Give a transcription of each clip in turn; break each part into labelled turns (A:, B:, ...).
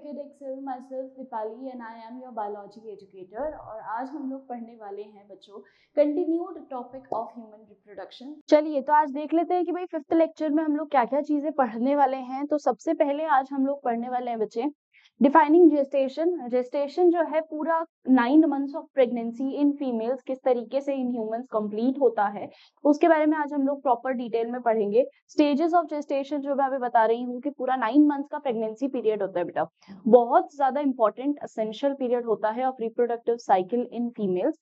A: Excel, myself Dipali and I am your biology educator और आज हम लोग पढ़ने वाले हैं बच्चों continued topic of human reproduction. चलिए तो आज देख लेते हैं कि भाई 5th लेक्चर में हम लोग क्या क्या चीजें पढ़ने वाले हैं। तो सबसे पहले आज हम लोग पढ़ने वाले हैं बच्चे डिफाइनिंग जेस्टेशन। जेस्टेशन जो है पूरा 9 months of pregnancy in females किस तरीके से इन ह्यूमंस कंप्लीट होता है उसके बारे में आज हम लोग प्रॉपर डिटेल में पढ़ेंगे। स्टेजेस ऑफ जेस्टेशन जो मैं अभी बता रही हूँ कि पूरा 9 मंथ्स का प्रेगनेंसी पीरियड होता है बेटा, बहुत ज्यादा इंपॉर्टेंट असेंशियल पीरियड होता है of reproductive cycle in females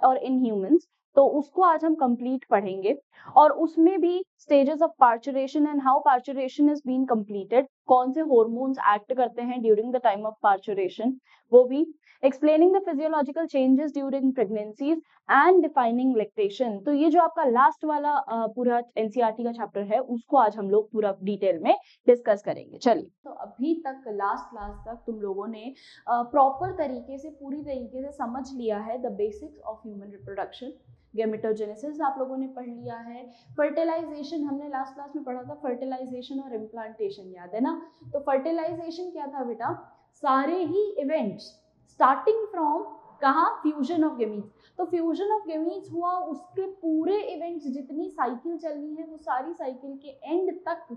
A: और इन ह्यूमंस। तो उसको आज हम कंप्लीट पढ़ेंगे और उसमें भी stages of parturition and how parturition is been completed, कौन से हॉर्मोन्स एक्ट करते हैं during the time of parturition, वो भी explaining the physiological changes during pregnancies and defining lactation. तो ये जो आपका लास्ट वाला पूरा एनसीईआरटी का चैप्टर है उसको आज हम लोग पूरा डिटेल में डिस्कस करेंगे। चलिए तो अभी तक लास्ट क्लास तक तुम लोगों ने प्रॉपर तरीके से पूरी तरीके से समझ लिया है the basics of human reproduction. Gametogenesis आप लोगों ने पढ़ लिया है, फर्टिलाइजेशन हमने लास्ट क्लास में पढ़ा था, फर्टिलाइजेशन और इम्प्लांटेशन याद है ना। तो फर्टिलाइजेशन क्या था बेटा, सारे ही इवेंट्स स्टार्टिंग फ्रॉम कहाँ, फ्यूजन ऑफ गेमीट्स। तो फ्यूजन ऑफ गेमीट्स हुआ, उसके पूरे इवेंट्स जितनी साइकिल चलनी है वो सारी साइकिल के एंड तक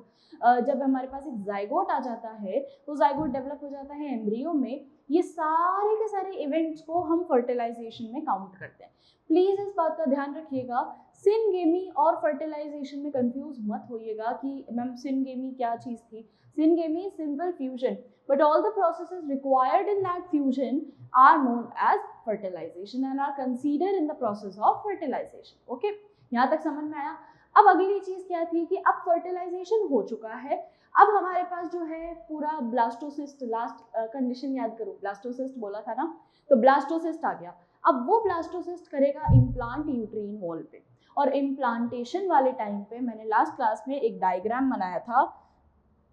A: जब हमारे पास एक जाइगोट आ जाता है, वो जाइगोट डेवलप हो जाता है एम्ब्रियो में, ये सारे के सारे इवेंट्स को हम फर्टिलाइजेशन में काउंट करते हैं। प्लीज इस बात का ध्यान रखिएगा, सिनगेमी और फर्टिलाइजेशन में कंफ्यूज मत होइएगा कि मैम सिनगेमी क्या चीज थी। Syngamy simple fusion, but all the processes required in that fusion are known as fertilization and are considered in the process of fertilization. Okay, यहाँ तक समझ में आया। अब अगली चीज क्या थी कि अब फर्टिलाइजेशन हो चुका है, अब हमारे पास जो है पूरा ब्लास्टोसिस्ट, लास्ट कंडीशन याद करो, ब्लास्टोसिस्ट बोला था ना, तो ब्लास्टोसिस्ट आ गया। अब वो ब्लास्टोसिस्ट करेगा इम्प्लांट यूट्रीन वॉल पे, और इम्प्लांटेशन वाले टाइम पे मैंने लास्ट क्लास में एक डायग्राम बनाया था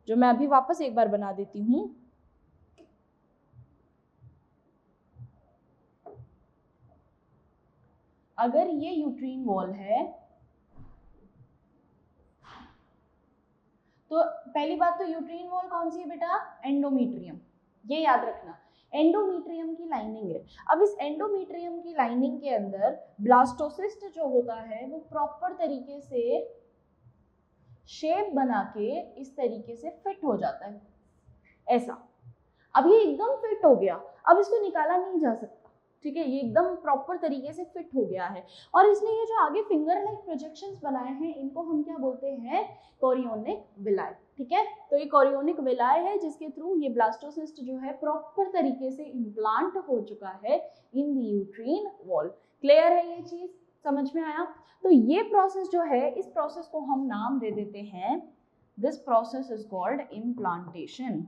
A: जो मैं अभी वापस एक बार बना देती हूँ। अगर ये यूट्रीन वॉल है तो पहली बात तो यूट्रीन वॉल कौन सी है बेटा, एंडोमीट्रियम, ये याद रखना, एंडोमीट्रियम की लाइनिंग है। अब इस एंडोमीट्रियम की लाइनिंग के अंदर ब्लास्टोसिस्ट जो होता है वो प्रॉपर तरीके से शेप बना के इस तरीके से फिट हो जाता है ऐसा। अब ये एकदम फिट हो गया, अब इसको निकाला नहीं जा सकता, ठीक है, ये एकदम प्रॉपर तरीके से फिट हो गया है। और इसने ये जो आगे फिंगर लाइक प्रोजेक्शंस बनाए हैं इनको हम क्या बोलते हैं, कोरियोनिक विलाई, ठीक है। तो ये कोरियोनिक विलाई है जिसके थ्रू ये ब्लास्टोसिस्ट जो है प्रॉपर तरीके से इम्प्लांट हो चुका है in the uterine wall. Clear है ये चीज, समझ में आया। तो ये प्रोसेस जो है, इस प्रोसेस को हम नाम दे देते हैं, this process is called implantation.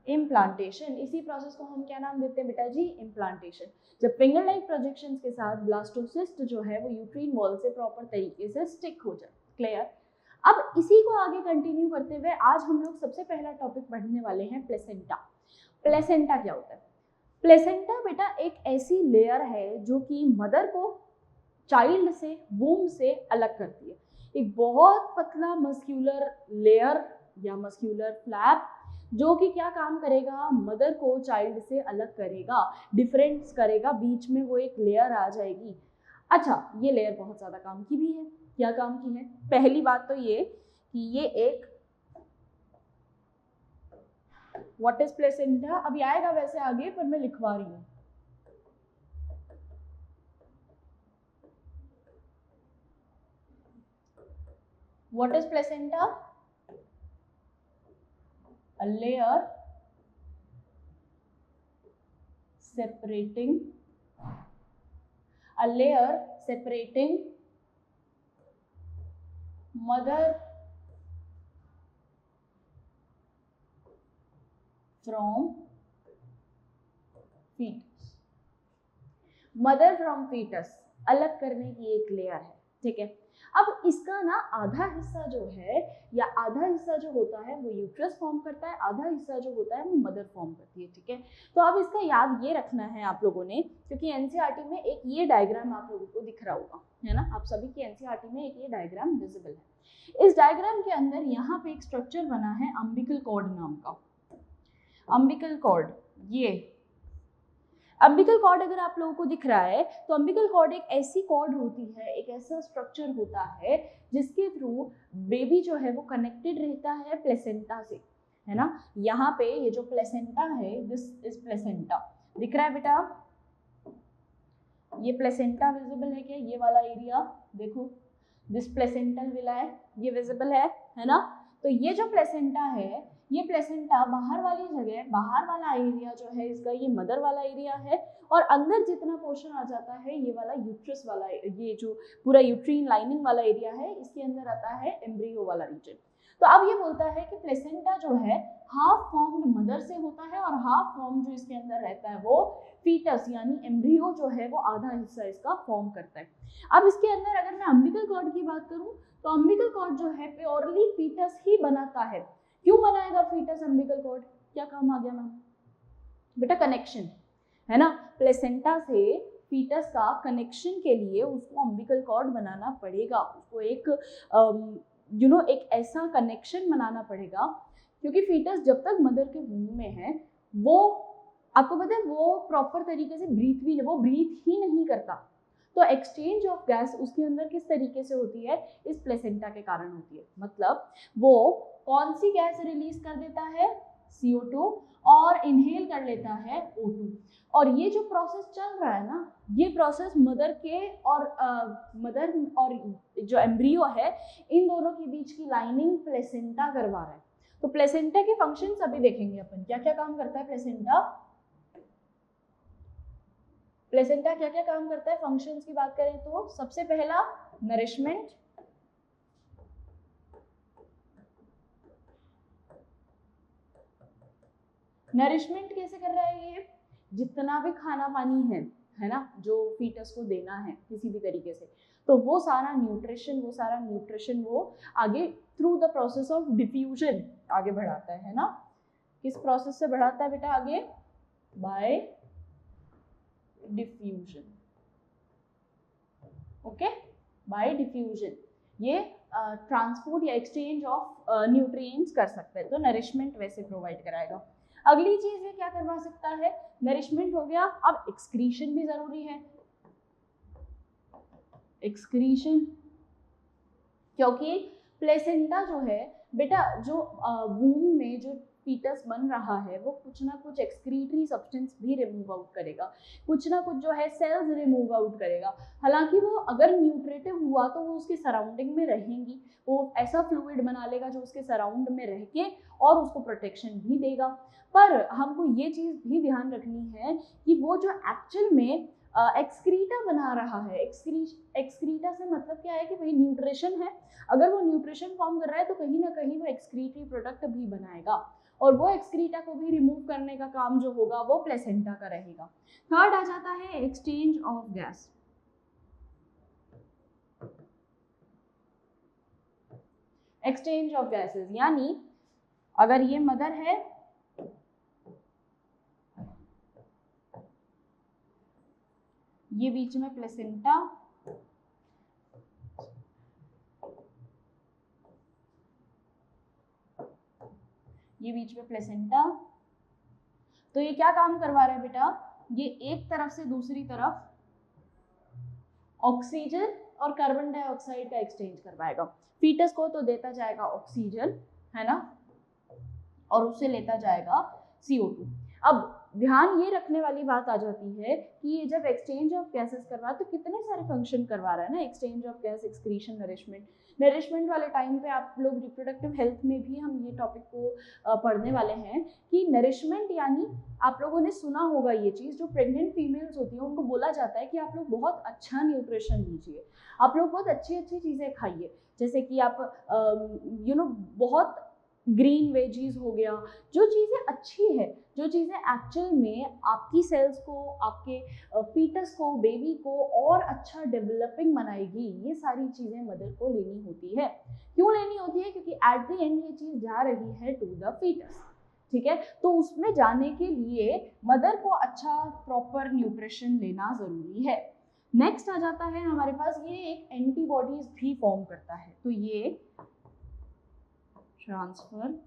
A: Implantation, इसी प्रोसेस को हम क्या नाम देते हैं बेटा जी, इम्प्लांटेशन। जब फिंगर लाइक प्रोजेक्शंस के साथ ब्लास्टोसिस्ट जो है वो यूट्रीन वॉल से प्रॉपर तरीके से स्टिक हो जाए। क्लियर। अब इसी को आगे कंटिन्यू करते हुए आज हम लोग सबसे पहला टॉपिक पढ़ने वाले हैं प्लेसेंटा। प्लेसेंटा क्या होता है? प्लेसेंटा बेटा एक ऐसी लेयर है जो कि मदर को चाइल्ड से, वूम से अलग करती है। एक बहुत पतला मस्क्यूलर लेयर या मस्क्यूलर फ्लैप जो कि क्या काम करेगा, मदर को चाइल्ड से अलग करेगा, डिफरेंस करेगा, बीच में वो एक लेयर आ जाएगी। अच्छा, ये लेयर बहुत ज्यादा काम की भी है। क्या काम की है? पहली बात तो ये कि ये एक, व्हाट इज प्लेसेंटा, अभी आएगा वैसे आगे पर मैं लिखवा रही हूँ। What is placenta? A layer separating mother from fetus। Mother from fetus अलग करने की एक लेयर है, ठीक है। अब इसका ना आधा हिस्सा जो है या आधा हिस्सा जो होता है वो यूट्रस फॉर्म करता है, आधा हिस्सा जो होता है वो मदर फॉर्म करती है, ठीक है। तो अब इसका याद ये रखना है आप लोगों ने, क्योंकि एनसीईआरटी में एक ये डायग्राम आप लोगों को दिख रहा होगा, है ना, आप सभी की एनसीईआरटी में एक ये डायग्राम विजिबल है। इस डायग्राम के अंदर यहाँ पे एक स्ट्रक्चर बना है अम्बिकल कॉर्ड नाम का। अम्बिकल कॉर्ड, ये अम्बिकल कॉर्ड अगर आप लोगों को दिख रहा है तो अम्बिकल कॉर्ड एक ऐसी कॉर्ड होती है, एक ऐसा स्ट्रक्चर होता है जिसके थ्रू बेबी जो है वो कनेक्टेड रहता है प्लेसेंटा से, है ना। यहाँ पे ये जो प्लेसेंटा है, दिस इज प्लेसेंटा, दिख रहा है बेटा, ये प्लेसेंटा विजिबल है क्या, ये वाला एरिया देखो, दिस प्लेसेंटल विला है, ये विजिबल है ना। तो ये जो प्लेसेंटा है, ये प्लेसेंटा बाहर वाली जगह, बाहर वाला एरिया जो है इसका, ये मदर वाला एरिया है, और अंदर जितना पोर्शन आ जाता है ये वाला यूट्रस वाला, ये जो पूरा यूट्रीन लाइनिंग वाला एरिया है, इसके अंदर आता है एम्ब्रियो वाला रीजन। तो अब ये बोलता है कि प्लेसेंटा जो है हाफ फॉर्म्ड मदर से होता है और हाफ फॉर्म जो इसके अंदर रहता है वो फीटस यानी एम्ब्रियो जो है वो आधा हिस्सा इसका फॉर्म करता है। अब इसके अंदर अगर मैं अम्बिकल कॉर्ड की बात करूं तो अम्बिकल कॉर्ड जो है प्योरली फीटस ही बनाता है। क्यों बनाएगा फीटस अम्बिकल कॉर्ड, क्या काम आ गया मैम, बेटा कनेक्शन, है ना, प्लेसेंटा से फीटस का कनेक्शन के लिए उसको अम्बिकल कॉर्ड बनाना पड़ेगा, उसको एक एक ऐसा कनेक्शन बनाना पड़ेगा, क्योंकि फीटस जब तक मदर के वूम में है वो आपको पता है वो प्रॉपर तरीके से ब्रीथ ही नहीं करता। तो एक्सचेंज ऑफ गैस उसके अंदर किस तरीके से होती है, इस प्लेसेंटा के कारण होती है। मतलब वो कौन सी गैस रिलीज कर देता है, CO2, और इनहेल कर लेता है O2। और ये जो प्रोसेस चल रहा है ना, ये प्रोसेस मदर के और मदर और जो एम्ब्रियो है इन दोनों के बीच की लाइनिंग प्लेसेंटा करवा रहा है। तो प्लेसेंटा के फंक्शंस अभी देखेंगे अपन, क्या क्या काम करता है प्लेसेंटा, प्लेसेंटा क्या क्या काम करता है। फंक्शंस की बात करें तो सबसे पहला नरिशमेंट, नरिशमेंट कैसे कर रहा है, ये जितना भी खाना पानी है ना, जो फीटस को देना है किसी भी तरीके से, तो वो सारा न्यूट्रिशन वो आगे through the process of diffusion आगे बढ़ाता है ना। किस प्रोसेस से बढ़ाता है बेटा आगे, bye diffusion, okay, bye diffusion ये ट्रांसपोर्ट या एक्सचेंज ऑफ न्यूट्रिएंट्स कर सकते हैं, तो नरिशमेंट वैसे प्रोवाइड कराएगा। अगली चीज ये क्या करवा सकता है, नरिशमेंट हो गया, अब एक्सक्रीशन भी जरूरी है, एक्सक्रीशन, क्योंकि प्लेसेंटा जो है बेटा जो वूम में जो फीटस बन रहा है वो कुछ ना कुछ एक्सक्रीटरी सब्सटेंस भी रिमूव आउट करेगा, कुछ ना कुछ जो है सेल्स रिमूव आउट करेगा। हालांकि वो अगर न्यूट्रेटिव हुआ तो वो उसके सराउंडिंग में रहेंगी, वो ऐसा फ्लूइड बना लेगा जो उसके सराउंड में रह के और उसको प्रोटेक्शन भी देगा। पर हमको ये चीज़ भी ध्यान रखनी है कि वो जो एक्चुअल में एक्सक्रीटा बना रहा है, एक्सक्रीटा से मतलब क्या है कि भाई न्यूट्रिशन है, अगर वो न्यूट्रिशन फॉर्म कर रहा है तो कहीं ना कहीं वो एक्सक्रीटरी प्रोडक्ट भी बनाएगा, और वो एक्सक्रीटा को भी रिमूव करने का काम जो होगा वो प्लेसेंटा का रहेगा। थर्ड आ जाता है exchange of gas, exchange of gases, यानी अगर ये मदर है ये बीच में प्लेसेंटा, ये बीच में प्लेसेंटा, तो ये क्या काम करवा रहा है बेटा, ये एक तरफ से दूसरी तरफ ऑक्सीजन और कार्बन डाइऑक्साइड का एक्सचेंज करवाएगा। फीटस को तो देता जाएगा ऑक्सीजन, है ना, और उससे लेता जाएगा CO2। अब ध्यान ये रखने वाली बात आ जाती है कि ये जब एक्सचेंज ऑफ गैसेस करवा तो कितने सारे फंक्शन करवा रहा है ना, exchange of gas, excretion, nourishment वाले टाइम पे आप लोग रिप्रोडक्टिव हेल्थ में भी हम ये टॉपिक को पढ़ने वाले हैं कि नरिशमेंट यानी आप लोगों ने सुना होगा ये चीज़, जो प्रेग्नेंट फीमेल्स होती हैं उनको बोला जाता है कि आप लोग बहुत अच्छा न्यूट्रिशन लीजिए, आप लोग बहुत अच्छी अच्छी चीज़ें खाइए, जैसे कि आप बहुत ग्रीन वेजीज हो गया, जो चीज़ें अच्छी है, जो चीज़ें एक्चुअल में आपकी सेल्स को, आपके फीटस को, बेबी को और अच्छा डेवलपिंग बनाएगी, ये सारी चीज़ें मदर को लेनी होती है। क्यों लेनी होती है? क्योंकि एट द एंड ये चीज़ जा रही है टू द फीटस, ठीक है। तो उसमें जाने के लिए मदर को अच्छा प्रॉपर न्यूट्रिशन लेना ज़रूरी है। नेक्स्ट आ जाता है हमारे पास, ये एक एंटीबॉडीज भी फॉर्म करता है। तो ये ट्रांसफर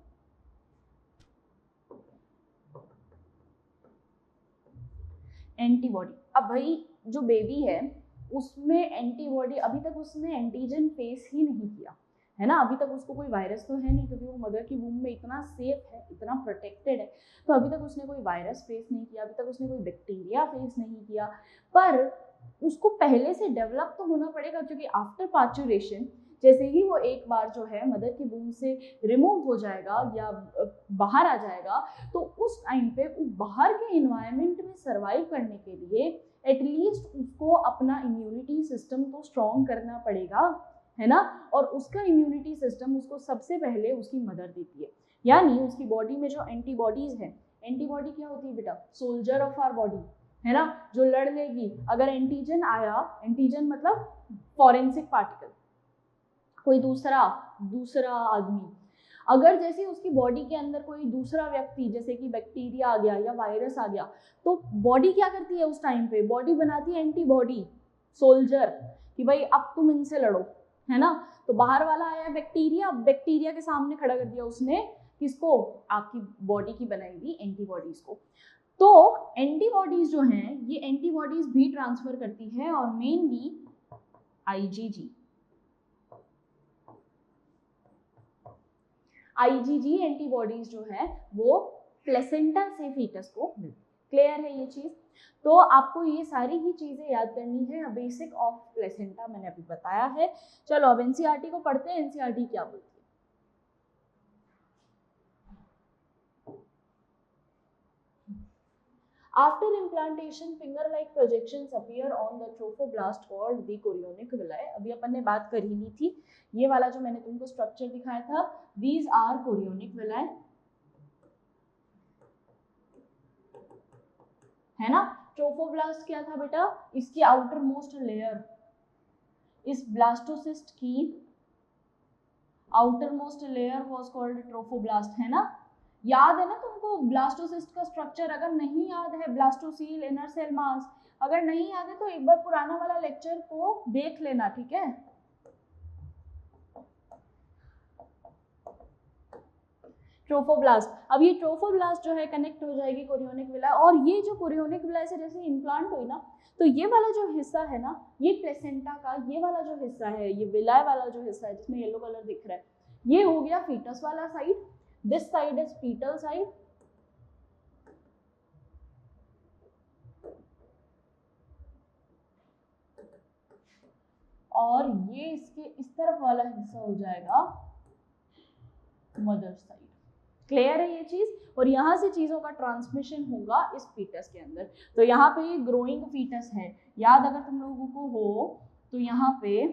A: एंटीबॉडी, अब भाई जो बेबी है उसमें एंटीबॉडी, अभी तक उसने एंटीजन फेस ही नहीं किया है ना, अभी तक उसको कोई वायरस तो है नहीं, क्योंकि वो मदर की वूम में इतना सेफ है, इतना प्रोटेक्टेड है, तो अभी तक उसने कोई वायरस फेस नहीं किया, अभी तक उसने कोई बैक्टीरिया फेस नहीं किया। पर उसको पहले से डेवलप तो होना पड़ेगा, क्योंकि आफ्टर पार्चुरेशन जैसे ही वो एक बार जो है मदर की वूम से रिमूव हो जाएगा या बाहर आ जाएगा, तो उस टाइम पे वो बाहर के इन्वायरमेंट में सर्वाइव करने के लिए एटलीस्ट उसको अपना इम्यूनिटी सिस्टम तो स्ट्रॉन्ग करना पड़ेगा, है ना। और उसका इम्यूनिटी सिस्टम उसको सबसे पहले उसकी मदर देती है, यानी उसकी बॉडी में जो एंटीबॉडीज है, एंटीबॉडी क्या होती है बेटा? सोल्जर ऑफ आवर बॉडी, है ना, जो लड़ लेगी। अगर एंटीजन आया, एंटीजन मतलब फॉरेंसिक पार्टिकल, कोई दूसरा आदमी, अगर जैसे उसकी बॉडी के अंदर कोई दूसरा व्यक्ति, जैसे कि बैक्टीरिया आ गया या वायरस आ गया, तो बॉडी क्या करती है उस टाइम पे? बॉडी बनाती है एंटीबॉडी, सोल्जर, कि भाई अब तुम इनसे लड़ो, है ना। तो बाहर वाला आया बैक्टीरिया, बैक्टीरिया के सामने खड़ा कर दिया उसने किसको? आपकी बॉडी की बनाई हुई एंटीबॉडीज को। तो एंटीबॉडीज जो हैं, ये एंटीबॉडीज भी ट्रांसफर करती है, और मेनली आईजीजी एंटीबॉडीज जो है वो प्लेसेंटा से फीटस को मिलती। क्लियर है ये चीज? तो आपको ये सारी ही चीजें याद करनी है। बेसिक ऑफ प्लेसेंटा मैंने अभी बताया है। चलो अब एनसीईआरटी को पढ़ते हैं। एनसीईआरटी क्या बोलती है? After implantation, finger-like projections appear on the trophoblast called the chorionic villi. अभी अपन ने बात कर ही ली थी, ये वाला जो मैंने तुमको स्ट्रक्चर दिखाया था, these are chorionic villi, है ना। ट्रोफोब्लास्ट क्या था बेटा? इसकी आउटर मोस्ट लेयर, इस ब्लास्टोसिस्ट की outer most layer was called trophoblast, है ना। याद है ना तुमको ब्लास्टोसिस्ट का स्ट्रक्चर? अगर नहीं याद है, ब्लास्टोसील, इनर सेल मास, अगर नहीं याद है तो एक बार पुराना वाला लेक्चर को देख लेना, ठीक है। ट्रोफोब्लास्ट, अब ये ट्रोफोब्लास्ट जो है कनेक्ट हो जाएगी कोरियोनिक विलाई, और ये जो कोरियोनिक विलाई से जैसे इम्प्लांट हुई ना, तो ये वाला जो हिस्सा है ना, ये प्लेसेंटा का ये वाला जो हिस्सा है, ये विलाई वाला जो हिस्सा है जिसमें येलो कलर दिख रहा है, ये हो गया फीटस वाला side. This side is fetal side, और ये इसके इस तरफ वाला हिस्सा हो जाएगा मदर साइड। क्लियर है ये चीज? और यहाँ से चीजों का ट्रांसमिशन होगा इस फीटस के अंदर। तो यहाँ पे ये ग्रोइंग फीटस है, याद अगर तुम लोगों को हो तो यहाँ पे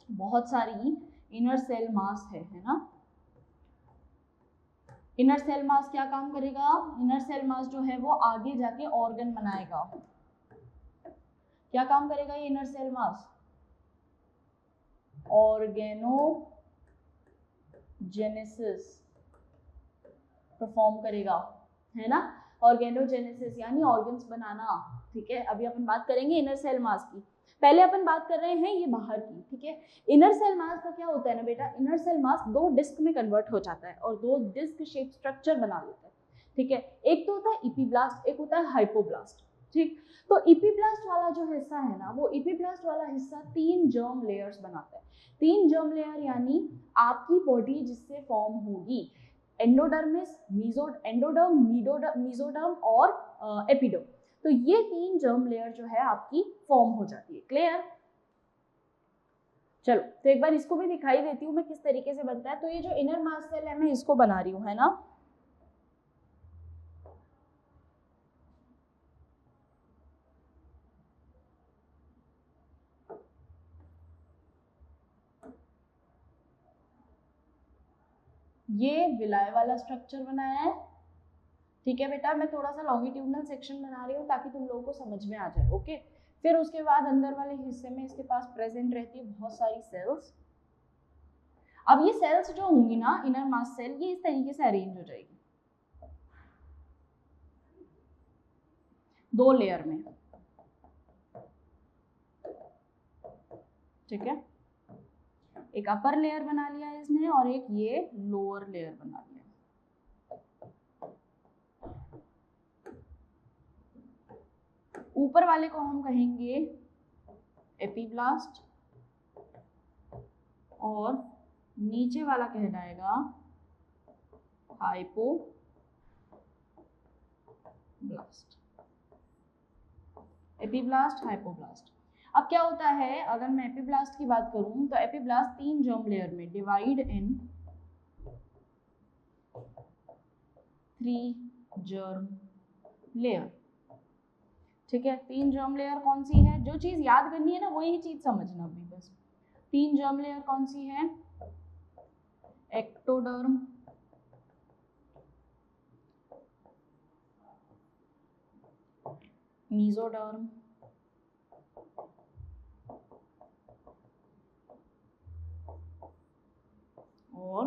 A: बहुत सारी इनर सेल मास है ना। इनर सेल मास क्या काम करेगा? इनर सेल मास जो है वो आगे जाके ऑर्गन बनाएगा। क्या काम करेगा ये inner cell mass? Organogenesis perform करेगा, है ना। ऑर्गेनोजेनेसिस यानी ऑर्गन्स बनाना, ठीक है। अभी अपन बात करेंगे इनर सेल मास की, पहले अपन बात कर रहे हैं ये बाहर की, ठीक है। इनर सेल मास का क्या होता है ना बेटा, इनर सेल मास दो डिस्क में कन्वर्ट हो जाता है और दो डिस्क शेप स्ट्रक्चर बना लेता है, ठीक है। एक तो होता है इपीब्लास्ट, एक होता है हाइपोब्लास्ट, ठीक। तो इपीब्लास्ट वाला जो हिस्सा है ना, वो इपीब्लास्ट वाला हिस्सा 3 जर्म लेयर्स बनाता है। 3 जर्म लेयर यानी आपकी बॉडी जिससे फॉर्म होगी, एंडोडर्मिस, एंडोडर्म, मीजोडर्म और एपिडर्म। तो ये 3 जर्म लेयर जो है आपकी फॉर्म हो जाती है। क्लियर? चलो तो एक बार इसको भी दिखाई देती हूँ मैं किस तरीके से बनता है। तो ये जो इनर मास सेल है मैं इसको बना रही हूँ, है ना। ये विलाय वाला स्ट्रक्चर बनाया है, ठीक है बेटा। मैं थोड़ा सा लॉन्गिट्यूडनल सेक्शन बना रही हूँ ताकि तुम लोगों को समझ में आ जाए, ओके। फिर उसके बाद अंदर वाले हिस्से में इसके पास प्रेजेंट रहती है बहुत सारी सेल्स। अब ये सेल्स जो होंगी ना, इनर मास सेल, ये इस तरीके से अरेंज हो जाएगी 2 लेयर में, ठीक है। एक अपर लेयर बना लिया इसने और एक ये लोअर लेयर बना लिया। ऊपर वाले को हम कहेंगे एपीब्लास्ट और नीचे वाला कहलाएगा हाइपोब्लास्ट। Epiblast, hypoblast. अब क्या होता है, अगर मैं एपीब्लास्ट की बात करूं तो एपीब्लास्ट 3 जर्म लेयर में डिवाइड इन 3 जर्म लेयर, ठीक है। 3 जर्म लेयर कौन सी है, जो चीज याद करनी है ना वही चीज समझना भी बस। 3 जर्म लेयर कौन सी है, एक्टोडर्म, मीजोडर्म और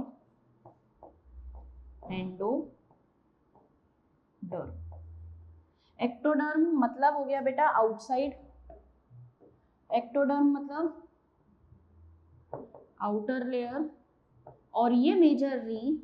A: एंडोडर्म। एक्टोडर्म मतलब हो गया बेटा आउटसाइड, एक्टोडर्म मतलब आउटर लेयर, और ये मेजरली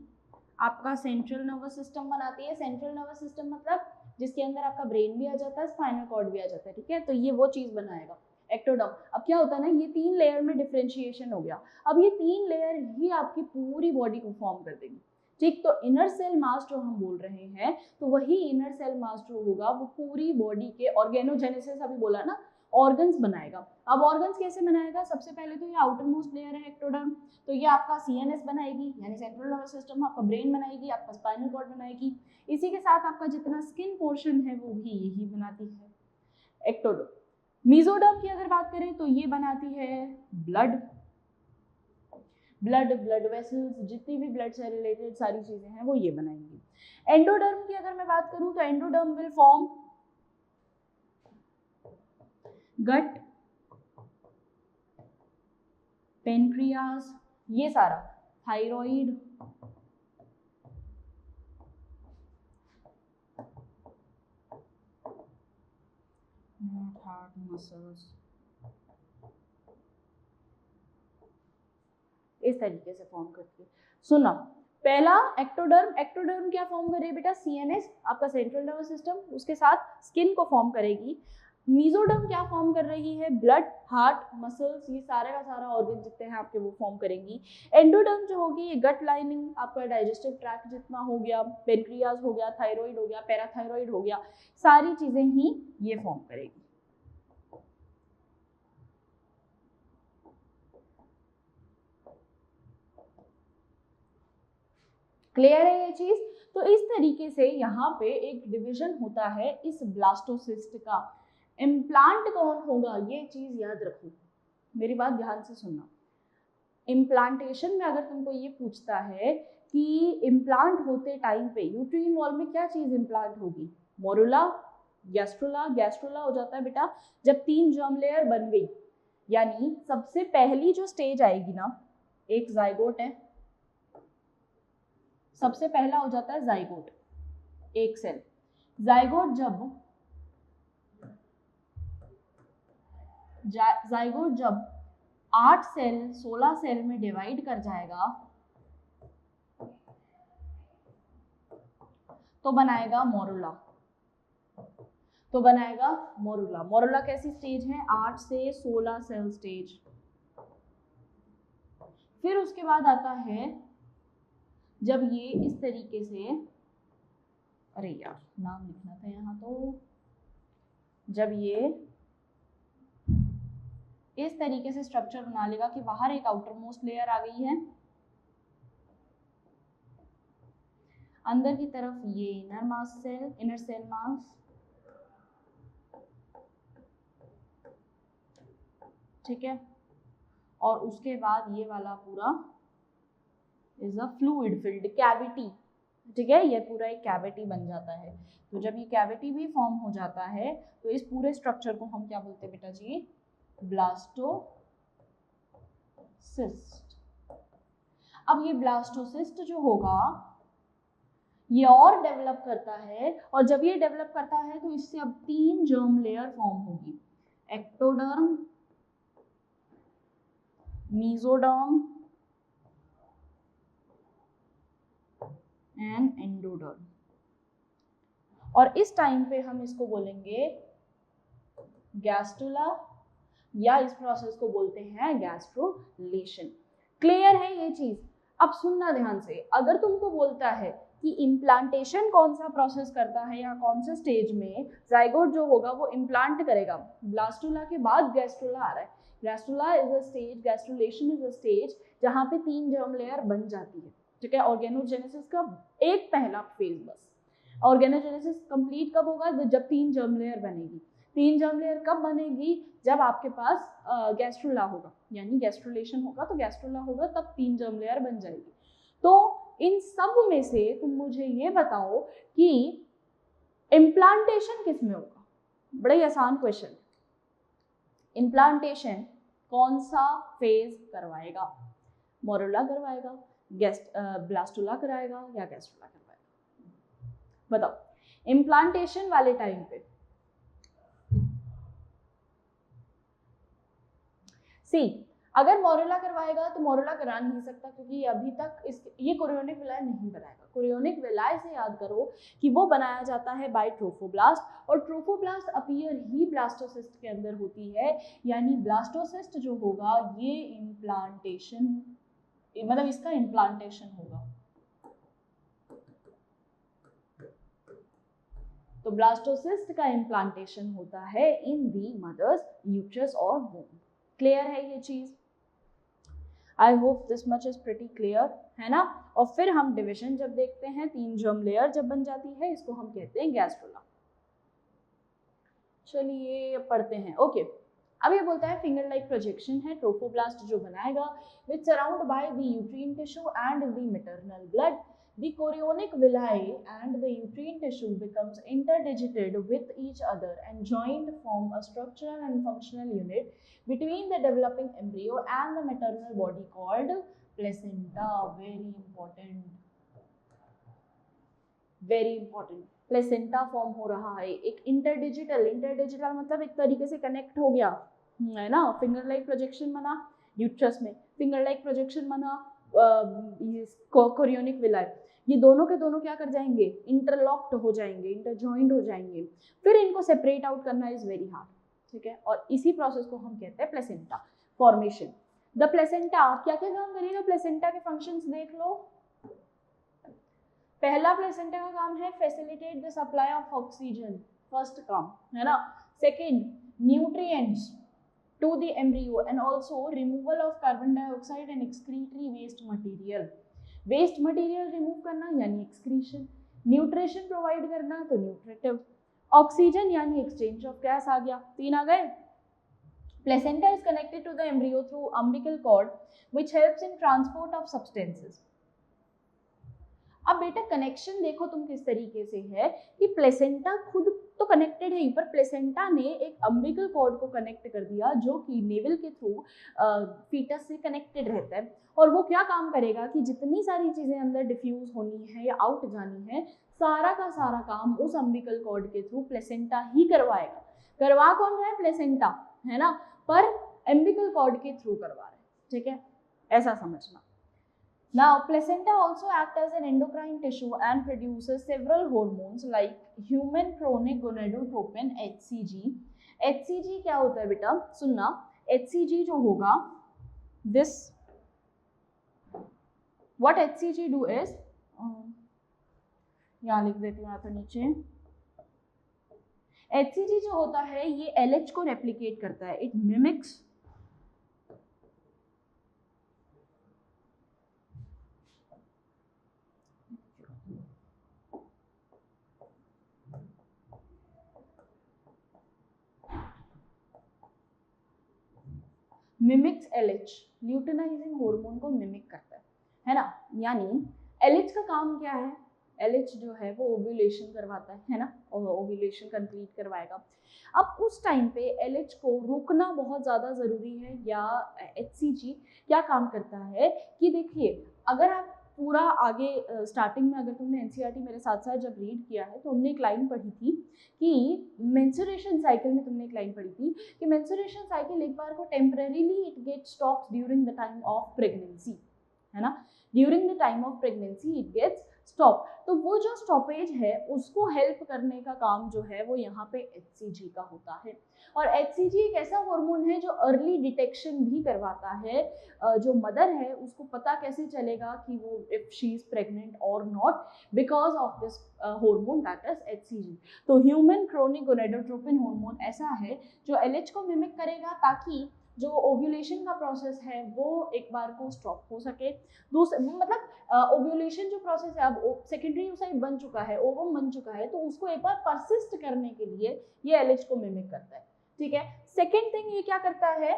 A: आपका सेंट्रल नर्वस सिस्टम बनाती है। सेंट्रल नर्वस सिस्टम मतलब जिसके अंदर आपका ब्रेन भी आ जाता है, स्पाइनल कॉर्ड भी आ जाता है, ठीक है। तो ये वो चीज बनाएगा एक्टोडर्म। अब क्या होता है ना, ये 3 लेयर में डिफरेंशिएशन हो गया। अब ये 3 लेयर ही आपकी पूरी बॉडी को फॉर्म कर देगी, ठीक। तो इनर सेल मास जो हम बोल रहे हैं, तो वही इनर सेल मास जो होगा वो पूरी बॉडी के ऑर्गेनोजेनेसिस, अभी बोला ना, ऑर्गन्स बनाएगा। अब ऑर्गन्स कैसे बनाएगा, सबसे पहले तो ये आउटर मोस्ट लेयर है एक्टोडर्म, तो ये आपका सीएनएस बनाएगी, यानी सेंट्रल नर्वस सिस्टम, आपका ब्रेन बनाएगी, आपका स्पाइनल कॉर्ड बनाएगी। इसी के साथ आपका जितना स्किन पोर्शन है वो भी यही बनाती है, एक्टोडर्म। मीजोडर्म की अगर बात करें तो ये बनाती है ब्लड वेसल्स, जितनी भी ब्लड से रिलेटेड सारी चीजें हैं वो ये बनाएंगी। एंडोडर्म की अगर मैं बात करूं तो endoderm will form gut, pancreas, ये सारा, थायराइड, हार्ट मसल्स, इस तरीके से फॉर्म करती है। सुना, पहला एक्टोडर्म क्या फॉर्म करेगी बेटा, सीएनएस, आपका सेंट्रल नर्वस सिस्टम, उसके साथ स्किन को फॉर्म करेगी। मीजोडर्म क्या फॉर्म कर रही है, ब्लड, हार्ट, मसल्स, ये सारे का सारा ऑर्गन जितने हैं आपके वो फॉर्म करेंगी। एंडोडर्म जो होगी ये गट लाइनिंग, आपका डाइजेस्टिव ट्रैक्ट जितना हो गया, पेनक्रियाज हो गया, थायराइड हो गया, पैराथायराइड हो गया, सारी चीजें ही ये फॉर्म करेगी। क्लियर है ये चीज। तो इस तरीके से यहाँ पे एक डिवीजन होता है इस ब्लास्टोसिस्ट का। इम्प्लांट कौन होगा, ये चीज याद रखो, मेरी बात ध्यान से सुनना। इम्प्लांटेशन में अगर तुमको ये पूछता है कि इम्प्लांट होते टाइम पे यूट्राइन वॉल में क्या चीज इम्प्लांट होगी, मोरुला, गैस्ट्रोला। गैस्ट्रोला हो जाता है बेटा जब 3 जर्म लेयर बन गई, यानी सबसे पहली जो स्टेज आएगी ना, एक जाइगोट है, सबसे पहला हो जाता है जाइगोट, एक सेल। जाइगोट जब 8 सेल 16 सेल में डिवाइड कर जाएगा तो बनाएगा मोरुला, मोरुला कैसी स्टेज है, 8 से 16 सेल स्टेज। फिर उसके बाद आता है जब ये इस तरीके से, अरे यार नाम लिखना था यहाँ, तो जब ये इस तरीके से स्ट्रक्चर बना लेगा कि बाहर एक आउटर मोस्ट लेयर आ गई है, अंदर की तरफ ये इनर सेल मास, ठीक है, और उसके बाद ये वाला पूरा is a fluid filled cavity, ठीक है, ये पूरा एक कैविटी बन जाता है। तो जब ये कैविटी भी फॉर्म हो जाता है तो इस पूरे स्ट्रक्चर को हम क्या बोलते हैं बेटा जी, ब्लास्टोसिस्ट। अब ये ब्लास्टोसिस्ट जो होगा ये और डेवलप करता है, और जब ये डेवलप करता है तो इससे अब 3 जर्म लेयर फॉर्म होगी, एक्टोडर्म, मेसोडर्म एंड एंडोडर्म। और इस टाइम पे हम इसको बोलेंगे गैस्ट्रुला, या इस प्रोसेस को बोलते हैं गैस्ट्रोलेशन। क्लियर है ये चीज? अब सुनना ध्यान से, अगर तुमको बोलता है कि इम्प्लांटेशन कौन सा प्रोसेस करता है या कौन से स्टेज में जाइगोट जो होगा वो इम्प्लांट करेगा, ब्लास्टुला के बाद गैस्ट्रुला आ रहा है। Gastrula is a stage, gastrulation is a stage जहां पे 3 जर्म लेयर बन जाती है, ठीक है। ऑर्गेनोजेनेसिस का एक पहला फेज बस। ऑर्गेनोजेनेसिस कंप्लीट कब होगा? जब 3 जर्म लेयर बनेगी। 3 जर्म लेयर कब बनेगी? जब आपके पास गैस्ट्रुला होगा, यानी गैस्ट्रुलेशन होगा तो गैस्ट्रुला होगा, तब 3 जर्म लेयर बन जाएगी। तो इन सब में से तुम मुझे ये बताओ कि इम्प्लांटेशन किस में होगा? बड़ा ही आसान क्वेश्चन। इम्प्लांटेशन कौन सा फेज करवाएगा? मोरुला करवाएगा, ब्लास्टुला कराएगा या गैस्ट्रुला करवाएगा? बताओ इम्प्लांटेशन वाले टाइम पे। सी, अगर मोरुला करवाएगा तो मोरुला करा नहीं सकता क्योंकि अभी तक ये कोरियोनिक विलाय नहीं बनाएगा। कोरियोनिक विलाय से याद करो कि वो बनाया जाता है बाय ट्रोफोब्लास्ट, और ट्रोफोब्लास्ट अपीयर ही ब्लास्टोसिस्ट के अंदर होती है, यानी ब्लास्टोसिस्ट जो होगा ये इम्प्लांटेशन, मतलब इसका इम्प्लांटेशन होगा। तो ब्लास्टोसिस्ट का इम्प्लांटेशन होता है इन दी मदर्स यूट्रस और वूम्ब। क्लियर है ये चीज? I hope this much is pretty clear, है ना। और फिर हम डिविजन जब देखते हैं, 3 जर्म लेयर जब बन जाती है, इसको हम कहते हैं गैस्ट्रुला। चलिए पढ़ते हैं। ओके, अब ये बोलता है फिंगर लाइक प्रोजेक्शन है ट्रोफोब्लास्ट जो बनाएगा, which surround by the uterine tissue and the maternal blood. The chorionic villi and the uterine tissue becomes interdigited with each other and joined form a structural and functional unit between the developing embryo and the maternal body called placenta. Very important, very important. Placenta form हो रहा है, एक interdigital, interdigital मतलब एक तरीके से connect हो गया, है ना। फिंगर लाइक प्रोजेक्शन बना यूट्रस में, फिंगर लाइक प्रोजेक्शन बना कोरियोनिक विलाई, ये दोनों के दोनों क्या कर जाएंगे? इंटरलॉक्ड हो जाएंगे, इंटरजॉइंड हो जाएंगे। फिर इनको सेपरेट आउट करना इज वेरी हार्ड, ठीक है। और इसी प्रोसेस को हम कहते हैं प्लेसेंटा फॉर्मेशन। द प्लेसेंटा क्या क्या काम करेगा? प्लेसेंटा के फंक्शंस देख लो। पहला प्लेसेंटा का काम है facilitate the supply of oxygen, first काम, है ना। Second, nutrients to the embryo and also removal of carbon dioxide and excretory waste material. Waste material remove करना यानी एक्सक्रीशन, न्यूट्रिशन प्रोवाइड करना तो न्यूट्रिटिव, ऑक्सीजन यानी एक्सचेंज ऑफ गैस आ गया, 3 आ गए। Placenta is connected to the embryo through umbilical cord which helps in transport of substances. अब बेटा कनेक्शन देखो तुम किस तरीके से है कि प्लेसेंटा खुद तो कनेक्टेड है, पर प्लेसेंटा ने एक अम्बिकल कॉर्ड को कनेक्ट कर दिया जो कि नेवल के थ्रू फीटस से कनेक्टेड रहता है, और वो क्या काम करेगा कि जितनी सारी चीजें अंदर डिफ्यूज होनी है या आउट जानी है, सारा का सारा काम उस अम्बिकल कॉर्ड के थ्रू प्लेसेंटा ही करवाएगा। करवा कौन रहा है? प्लेसेंटा, है ना, पर अम्बिकल कॉर्ड के थ्रू करवा रहा है, ठीक है, ऐसा समझना। Now, placenta also act as an endocrine tissue and produces several hormones like human chronic gonadotropin (HCG). HCG क्या होता है बेटा? सुनना, HCG जो होगा, this what HCG do is, यहाँ लिख देती हूँ तो नीचे, HCG जो होता है ये LH को रेप्लिकेट करता है, it mimics mimics LH, luteinizing hormone को मिमिक करता है ना। यानी LH का काम क्या है, LH जो है वो ओव्यूलेशन करवाता है ना, ओव्यूलेशन कंप्लीट करवाएगा। अब उस टाइम पे LH को रोकना बहुत ज़्यादा ज़रूरी है, या HCG क्या काम करता है कि देखिए, अगर आप पूरा आगे स्टार्टिंग में अगर तुमने NCERT मेरे साथ साथ जब रीड किया है तो हमने एक लाइन पढ़ी थी कि मेंस्ट्रुएशन साइकिल में तुमने एक लाइन पढ़ी थी कि मेंस्ट्रुएशन साइकिल एक बार को temporarily it get stops during the time of pregnancy, है ना, during the time of pregnancy it gets stop. तो वो जो स्टॉपेज है उसको हेल्प करने का काम जो है वो यहाँ पे HCG का होता है। और HCG एक ऐसा हार्मोन है जो अर्ली डिटेक्शन भी करवाता है, जो मदर है उसको पता कैसे चलेगा कि वो इफ शी इज प्रेग्नेंट और not, because of this hormone that is HCG। तो ह्यूमन क्रोनिक गोनेडोट्रोपिन हार्मोन ऐसा है जो LH को मिमिक करेगा ताकि जो ओव्यूलेशन का प्रोसेस है वो एक बार को स्टॉप हो सके। दूसरा मतलब ओव्यूलेशन जो प्रोसेस है, अब सेकेंडरी ओसाइट बन चुका है, ओवम बन चुका है, तो उसको एक बार परसिस्ट करने के लिए ये LH को मिमिक करता है, ठीक है। सेकेंड थिंग ये क्या करता है,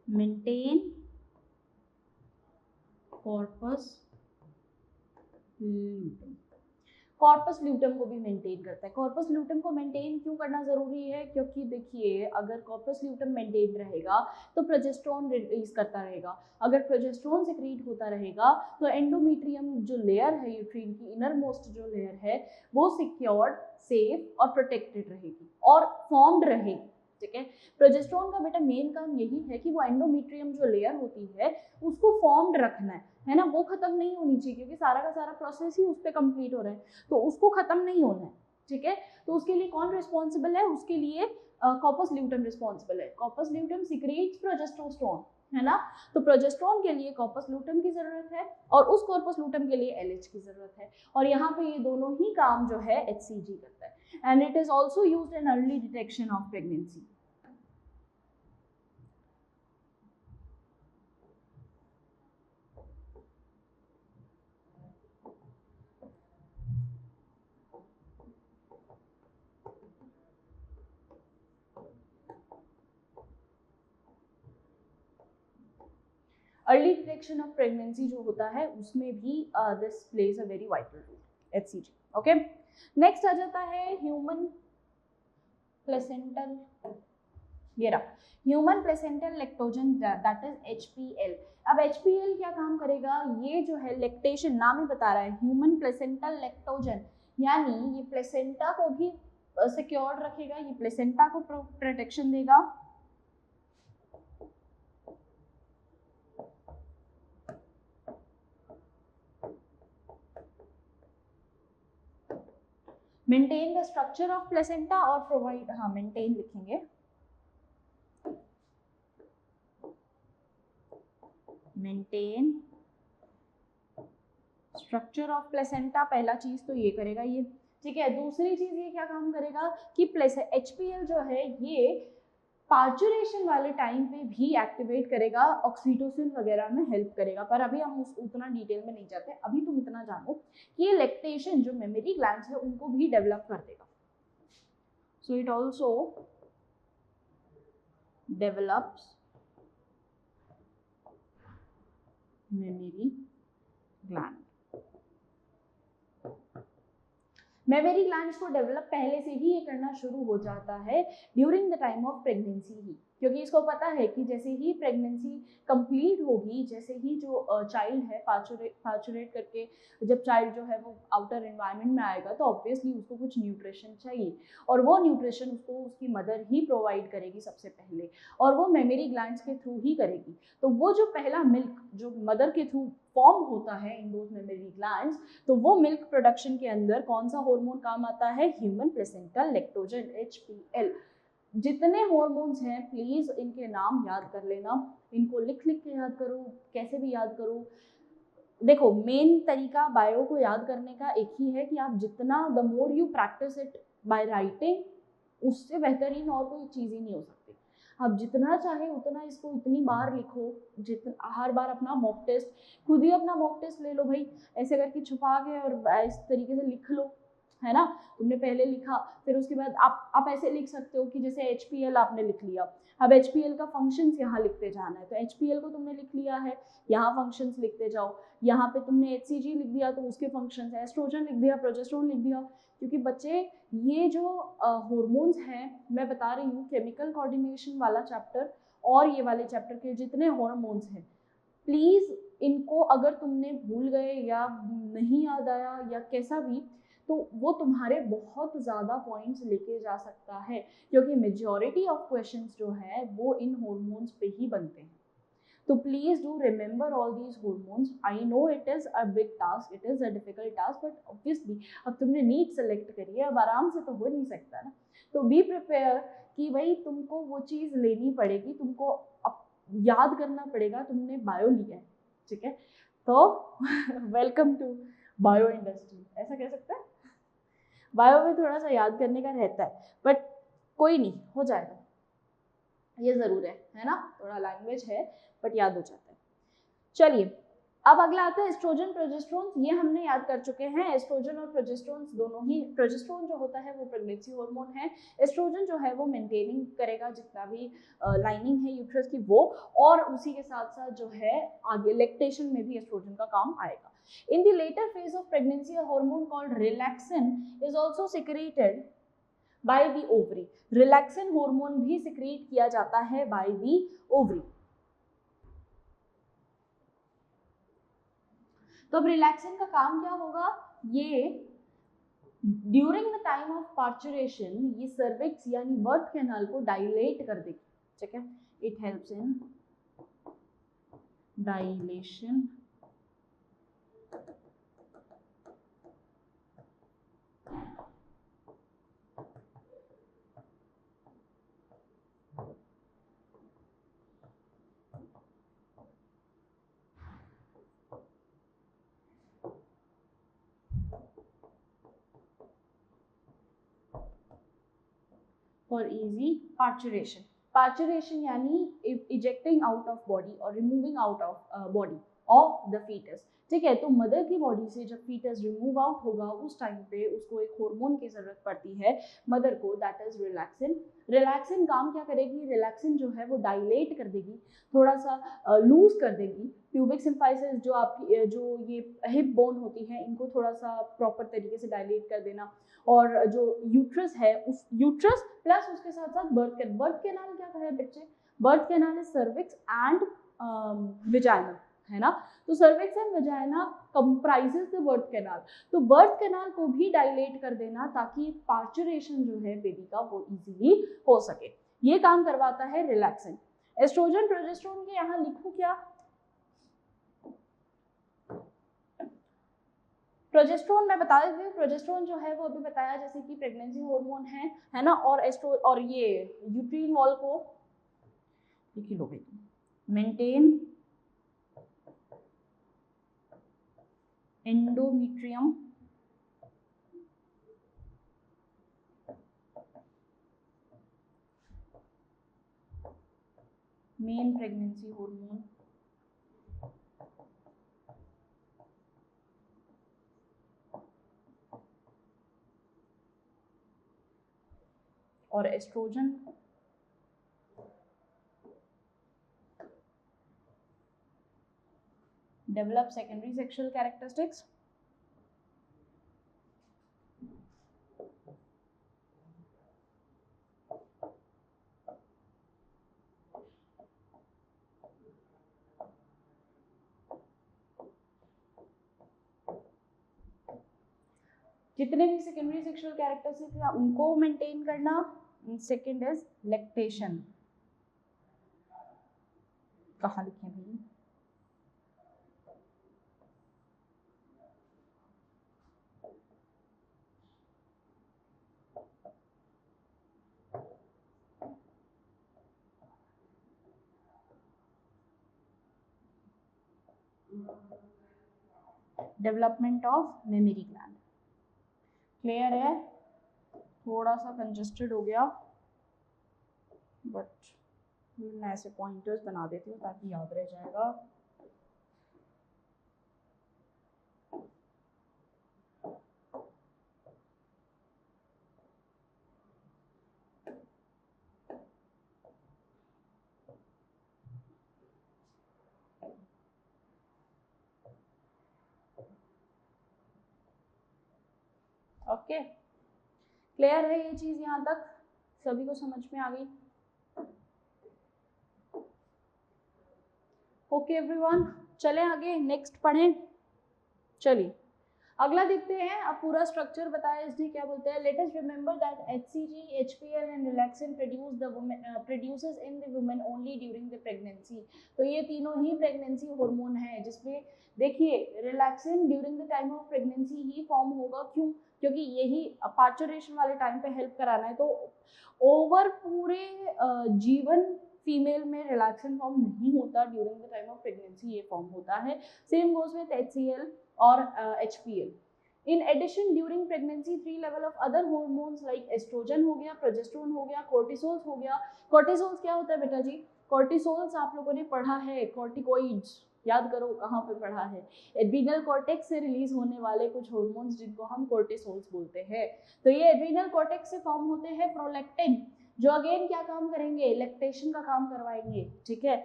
A: मेंटेन कॉर्पस ल्यूटेम। कॉर्पस ल्यूटम को भी मेंटेन करता है। कॉर्पस ल्यूटम को मेंटेन क्यों करना जरूरी है, क्योंकि देखिए अगर कॉर्पस ल्यूटम मेंटेन रहेगा तो प्रोजेस्टेरोन रिलीज करता रहेगा। अगर प्रोजेस्टेरोन सिक्रीट होता रहेगा तो एंडोमेट्रियम जो लेयर है यूट्रीन की इनर मोस्ट जो लेयर है वो सिक्योर्ड, सेफ और प्रोटेक्टेड रहेगी और फॉर्म्ड रहेगी, ठीक है। प्रोजेस्टेरोन का बेटा मेन काम यही है कि वो एंडोमेट्रियम जो लेयर होती है उसको फॉर्म्ड रखना है ना, वो खत्म नहीं होनी चाहिए क्योंकि सारा का सारा प्रोसेस ही उस पर कंप्लीट हो रहा है, तो उसको खत्म नहीं होना है, ठीक है। तो उसके लिए कौन रिस्पॉन्सिबल है, उसके लिए कॉर्पस ल्यूटम रिस्पॉन्सिबल है। कॉर्पस ल्यूटम सिक्रीट्स प्रोजेस्टेरोन, है ना, तो प्रोजेस्टेरोन के लिए कॉर्पस ल्यूटम की जरूरत है और उस कॉर्पस ल्यूटम के लिए LH की जरूरत है, और यहाँ पे ये दोनों ही काम जो है HCG करता है। And it is also used in early detection of pregnancy. Early detection of pregnancy जो होता है उसमें भी this plays a very vital role, HCG, okay. Next आ जाता है ह्यूमन प्लेसेंटल, ये रहा human placental lactogen that is HPL। अब HPL क्या काम करेगा, ये जो है लैक्टेशन, नाम ही बता रहा है ह्यूमन प्लेसेंटल लैक्टोजन, यानी ये प्लेसेंटा को भी सिक्योर्ड रखेगा, ये प्लेसेंटा को प्रोटेक्शन देगा, maintain the structure of placenta और प्रोवाइड, हाँ मेंटेन लिखेंगे, मेंटेन स्ट्रक्चर ऑफ प्लेसेंटा, पहला चीज तो ये करेगा ये, ठीक है। दूसरी चीज ये क्या काम करेगा कि HPL जो है ये पार्चुरेशन वाले टाइम पे भी एक्टिवेट करेगा, ऑक्सीटोसिन वगैरह में हेल्प करेगा, पर अभी हम उतना डिटेल में नहीं जाते। अभी तुम इतना जानो कि ये लैक्टेशन जो मेमोरी ग्लैंड्स है उनको भी डेवलप कर देगा, so it also develops mammary gland. Mammary glands को डेवलप पहले से ही ये करना शुरू हो जाता है during the time of pregnancy ही, क्योंकि इसको पता है कि जैसे ही प्रेगनेंसी कंप्लीट होगी, जैसे ही जो चाइल्ड है पार्चुरेट करके जब चाइल्ड जो है वो आउटर एनवायरनमेंट में आएगा तो ऑब्वियसली उसको कुछ न्यूट्रिशन चाहिए, और वो न्यूट्रिशन उसको उसकी मदर ही प्रोवाइड करेगी सबसे पहले, और वो मेमोरी ग्लैंड्स के थ्रू ही करेगी। तो वो जो पहला मिल्क जो मदर के थ्रू फॉर्म होता है इन दोज मेमोरी ग्लैंड्स, तो वो मिल्क प्रोडक्शन के अंदर कौन सा हार्मोन काम आता है, ह्यूमन प्लेसेंटल लैक्टोजन HPL। जितने हार्मोन्स हैं प्लीज इनके नाम याद कर लेना, इनको लिख लिख के याद करो, कैसे भी याद करो। देखो मेन तरीका बायो को याद करने का एक ही है कि आप जितना the more you practice it by writing, उससे बेहतरीन और कोई चीज़ ही नहीं हो सकती। आप जितना चाहे उतना इसको इतनी बार लिखो, जितना हर बार अपना मॉक टेस्ट, खुद ही अपना मॉक टेस्ट ले लो भाई, ऐसे करके छुपा के और इस तरीके से लिख लो, है ना। तुमने पहले लिखा, फिर उसके बाद आप ऐसे लिख सकते हो कि जैसे HPL आपने लिख लिया, अब HPL का फंक्शंस यहाँ लिखते जाना है, तो HPL को तुमने लिख लिया है, यहाँ फंक्शंस लिखते जाओ। यहाँ पे तुमने HCG लिख दिया तो उसके फंक्शंस है, एस्ट्रोजन लिख दिया, प्रोजेस्टेरोन लिख दिया। क्योंकि बच्चे ये जो हॉर्मोन्स हैं, मैं बता रही हूँ केमिकल कोऑर्डिनेशन वाला चैप्टर और ये वाले चैप्टर के जितने हॉर्मोन्स हैं, प्लीज इनको अगर तुमने भूल गए या नहीं याद आया या कैसा भी, तो वो तुम्हारे बहुत ज़्यादा पॉइंट्स लेके जा सकता है, क्योंकि मेजॉरिटी ऑफ क्वेश्चंस जो है वो इन हॉर्मोन्स पे ही बनते हैं। तो please do remember all these hormones. I know it is a big task, it is a difficult task, but obviously अब तुमने नीट सेलेक्ट करी है, अब आराम से तो हो नहीं सकता ना। तो बी प्रिपेयर कि भाई तुमको वो चीज़ लेनी पड़ेगी, तुमको याद करना पड़ेगा, तुमने बायो लिया है, ठीक है। तो वेलकम टू बायो इंडस्ट्री, ऐसा कह सकते हैं। बायो में थोड़ा सा याद करने का रहता है, बट कोई नहीं, हो जाएगा, ये ज़रूर है ना, थोड़ा लैंग्वेज है बट याद हो जाता है। चलिए अब अगला आता है एस्ट्रोजन प्रोजेस्टेरोन। ये हमने याद कर चुके हैं। एस्ट्रोजन और प्रोजेस्टेरोन दोनों ही, प्रोजेस्टेरोन जो होता है वो प्रेगनेंसी हार्मोन है, एस्ट्रोजन जो है वो मेंटेनिंग करेगा जितना भी लाइनिंग है यूट्रस की वो, और उसी के साथ साथ जो है आगे लैक्टेशन में भी एस्ट्रोजन का काम आएगा। In the later phase of pregnancy, a hormone called relaxin is also secreted by the ovary. Relaxin hormone भी secrete किया जाता है by the ovary. तो अब रिलैक्सिन का काम क्या होगा, ये during the time of parturition ये सर्विक्स यानी बर्थ कैनाल को डायलेट कर देगी, ठीक है। It helps in dilation for easy parturition. Parturition यानी इजेक्टिंग आउट ऑफ बॉडी और removing out of body of the foetus, ठीक है। तो मदर की बॉडी से जब फीटस रिमूव आउट होगा उस टाइम पे उसको एक हार्मोन की जरूरत पड़ती है मदर को, दैट इज रिलैक्सिन। रिलैक्सिन काम क्या करेगी, रिलैक्सिन जो है वो डायलेट कर देगी, थोड़ा सा लूज कर देगी प्यूबिक सिम्फाइसिस, जो आपकी जो ये हिप बोन होती है इनको थोड़ा सा प्रॉपर तरीके से डायलेट कर देना, और जो यूट्रस है उस यूट्रस प्लस उसके साथ साथ बर्थ कैनाल क्या है बच्चे, birth canal is cervix and vagina, है ना। तो cervix and vagina comprises the birth canal, तो बर्थ कैनाल को भी डायलेट कर देना ताकि पार्चुरेशन जो है बेबी का वो इजीली हो सके, ये काम करवाता है रिलैक्सिन। एस्ट्रोजन प्रोजेस्टेरोन के यहाँ लिखूं क्या, प्रोजेस्टेरोन मैं बता देती हूँ, प्रोजेस्टेरोन जो है वो अभी बताया जैसे कि प्रेगनेंसी हार्मोन है ना, और ये यूट्रीन वॉल को लिख लो भाई, maintain endometrium main pregnancy hormone और oestrogen develop secondary sexual characteristics जितने भी सेकेंडरी सेक्सुअल कैरेक्टरिस्टिक्स हैं उनको मेंटेन करना। सेकेंड इज लैक्टेशन, कहाँ लिखे भाई, development of memory gland. Clear है, थोड़ा सा कंजेस्टेड हो गया बट मैं ऐसे पॉइंटर्स बना देती हूँ ताकि याद रह जाएगा। ओके, क्लियर है ये चीज यहाँ तक? सभी को समझ में आ गई? ओके एवरीवन, चलें आगे, नेक्स्ट पढ़ें। चलिए अगला देखते हैं। अब पूरा स्ट्रक्चर बताया इसने, क्या बोलते हैं। Let us remember that HCG, HPL and relaxin produces in the women only during the pregnancy. तो ये तीनों ही प्रेगनेंसी हार्मोन है, जिसमें देखिए relaxin during the time of pregnancy he form होगा। क्यों? क्योंकि यही पार्चुरेशन वाले टाइम पे हेल्प कराना है। तो ओवर पूरे जीवन फीमेल में रिलैक्सिन फॉर्म नहीं होता, during the time of pregnancy ये फॉर्म होता है। सेम गोज विथ HCL और HPL। In addition, during pregnancy, 3 level of other hormones like estrogen हो गया, progesterone हो गया, cortisols हो गया। cortisols क्या होता है बेटा जी? cortisols आप लोगों ने पढ़ा है, corticoids, याद करो कहाँ पे पढ़ा है। एड्रीनल कॉर्टेक्स से रिलीज होने वाले कुछ हार्मोन्स जिनको हम cortisols बोलते हैं। तो ये एड्रीनल कॉर्टेक्स से फॉर्म होते हैं प्रोलैक्टिन, जो अगेन क्या काम करेंगे? लैक्टेशन का काम करवाएंगे, ठीक है।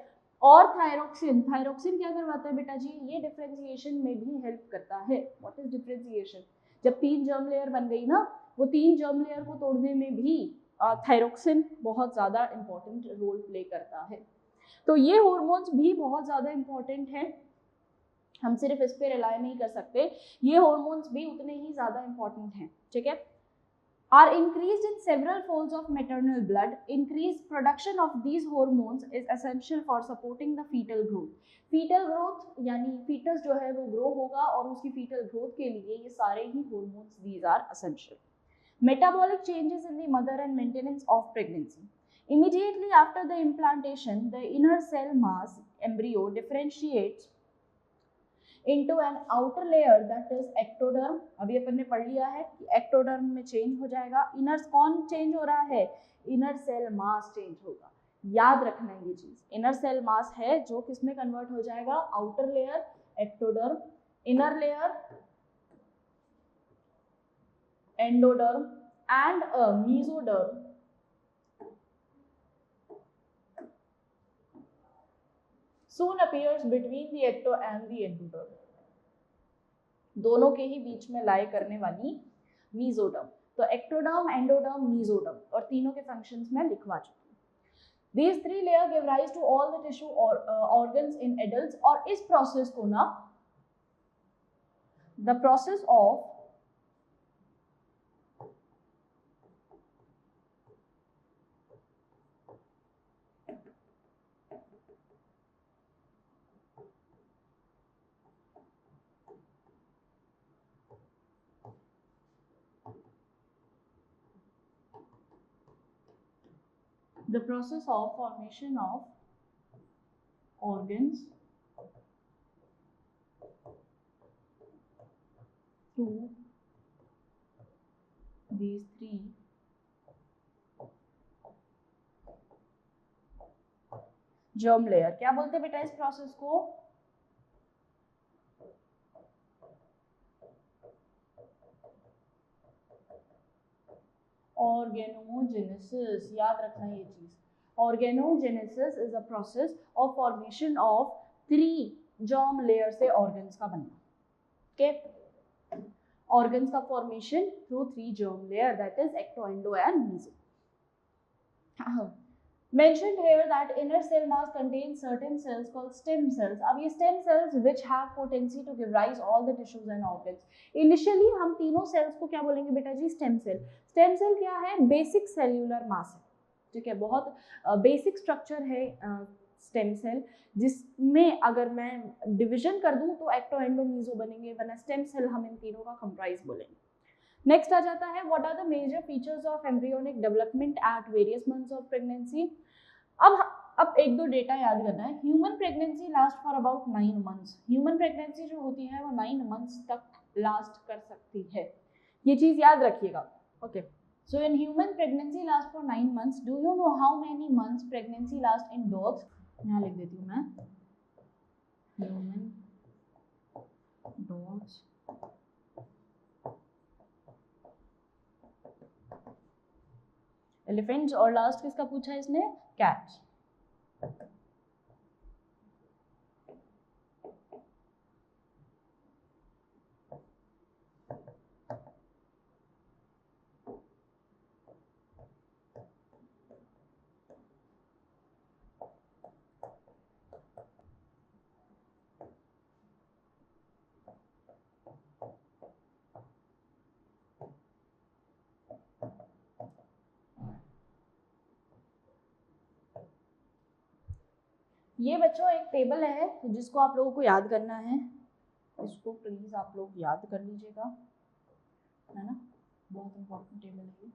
A: और थायरोक्सिन, थायरोक्सिन क्या करवाता है बेटा जी? ये डिफरेंशिएशन में भी हेल्प करता है। What is differentiation? जब 3 जर्म लेयर बन गई ना, वो 3 जर्म लेयर को तोड़ने में भी थायरोक्सिन बहुत ज्यादा इंपॉर्टेंट रोल प्ले करता है। तो ये हार्मोन्स भी बहुत ज्यादा इंपॉर्टेंट हैं, हम सिर्फ इस पे रिलाय नहीं कर सकते, ये हार्मोन्स भी उतने ही ज्यादा इंपॉर्टेंट हैं, ठीक है। Are increased in several folds of maternal blood. Increased production of these hormones is essential for supporting the fetal growth. Fetal growth यानी fetus जो है वो grow होगा, और उसकी fetal growth के लिए ये सारे ही hormones these are essential. Metabolic changes in the mother and maintenance of pregnancy. Immediately after the implantation, the inner cell mass embryo differentiates into an outer layer that is ectoderm। अभी अपन ने पढ़ लिया है कि ectoderm में change हो जाएगा। Inner कौन चेंज हो रहा है? इनर सेल मास चेंज होगा, याद रखना है ये चीज। इनर सेल मास है जो किस में कन्वर्ट हो जाएगा? Outer layer ectoderm, inner layer endoderm and mesoderm soon appears between the ecto and the endoderm। दोनों के ही बीच में लाई करने वाली मीजोडर्म। तो एक्टोडर्म, एंडोडर्म, मीजोडर्म, और तीनों के फंक्शंस में लिखवा चुकी हूँ। These 3 layers give rise to all the tissue or organs in adults। और इस प्रोसेस को ना the process of formation of organs through these 3 germ layer। क्या बोलते हैं बेटा इस प्रोसेस को? ऑर्गेनोजेनेसिस, याद रखना ये चीज। Organogenesis is a process of formation of 3 germ layer से ऑर्गन्स का बनना, ओके। ऑर्गन्स का formation through 3 germ layer, that is ecto, endo and meso. Mentioned here that inner cell mass contains certain cells called stem cells। अब ये stem cells which have potency to give rise all the tissues and organs। Initially हम तीनों cells को क्या बोलेंगे बेटा जी? stem cell। stem cell क्या है? basic cellular mass है, ठीक है, बहुत basic structure है stem cell, जिसमें अगर मैं डिविजन कर दूं तो एक्टो, एंडो, मीजो बनेंगे, वरना stem cell हम इन तीनों का कंप्राइज बोलेंगे। नेक्स्ट आ जाता है what are the major features of embryonic development at various months of pregnancy. अब एक दो डेटा याद करना है। Human pregnancy last for about 9 months. Human pregnancy जो होती है वो 9 मंथ्स तक लास्ट कर सकती है, ये चीज याद रखिएगा, okay. So in human pregnancy last for 9 months. Do you know how many months pregnancy last in dogs? यहाँ लिख देती हूँ मैं, ह्यूमन डॉग्स एलिफेंट्स, और लास्ट किसका पूछा है इसने? कैट्स। ये बच्चों एक टेबल है जिसको आप लोगों को याद करना है, इसको प्लीज आप लोग याद कर लीजिएगा, है ना, बहुत इंपॉर्टेंट टेबल है ये।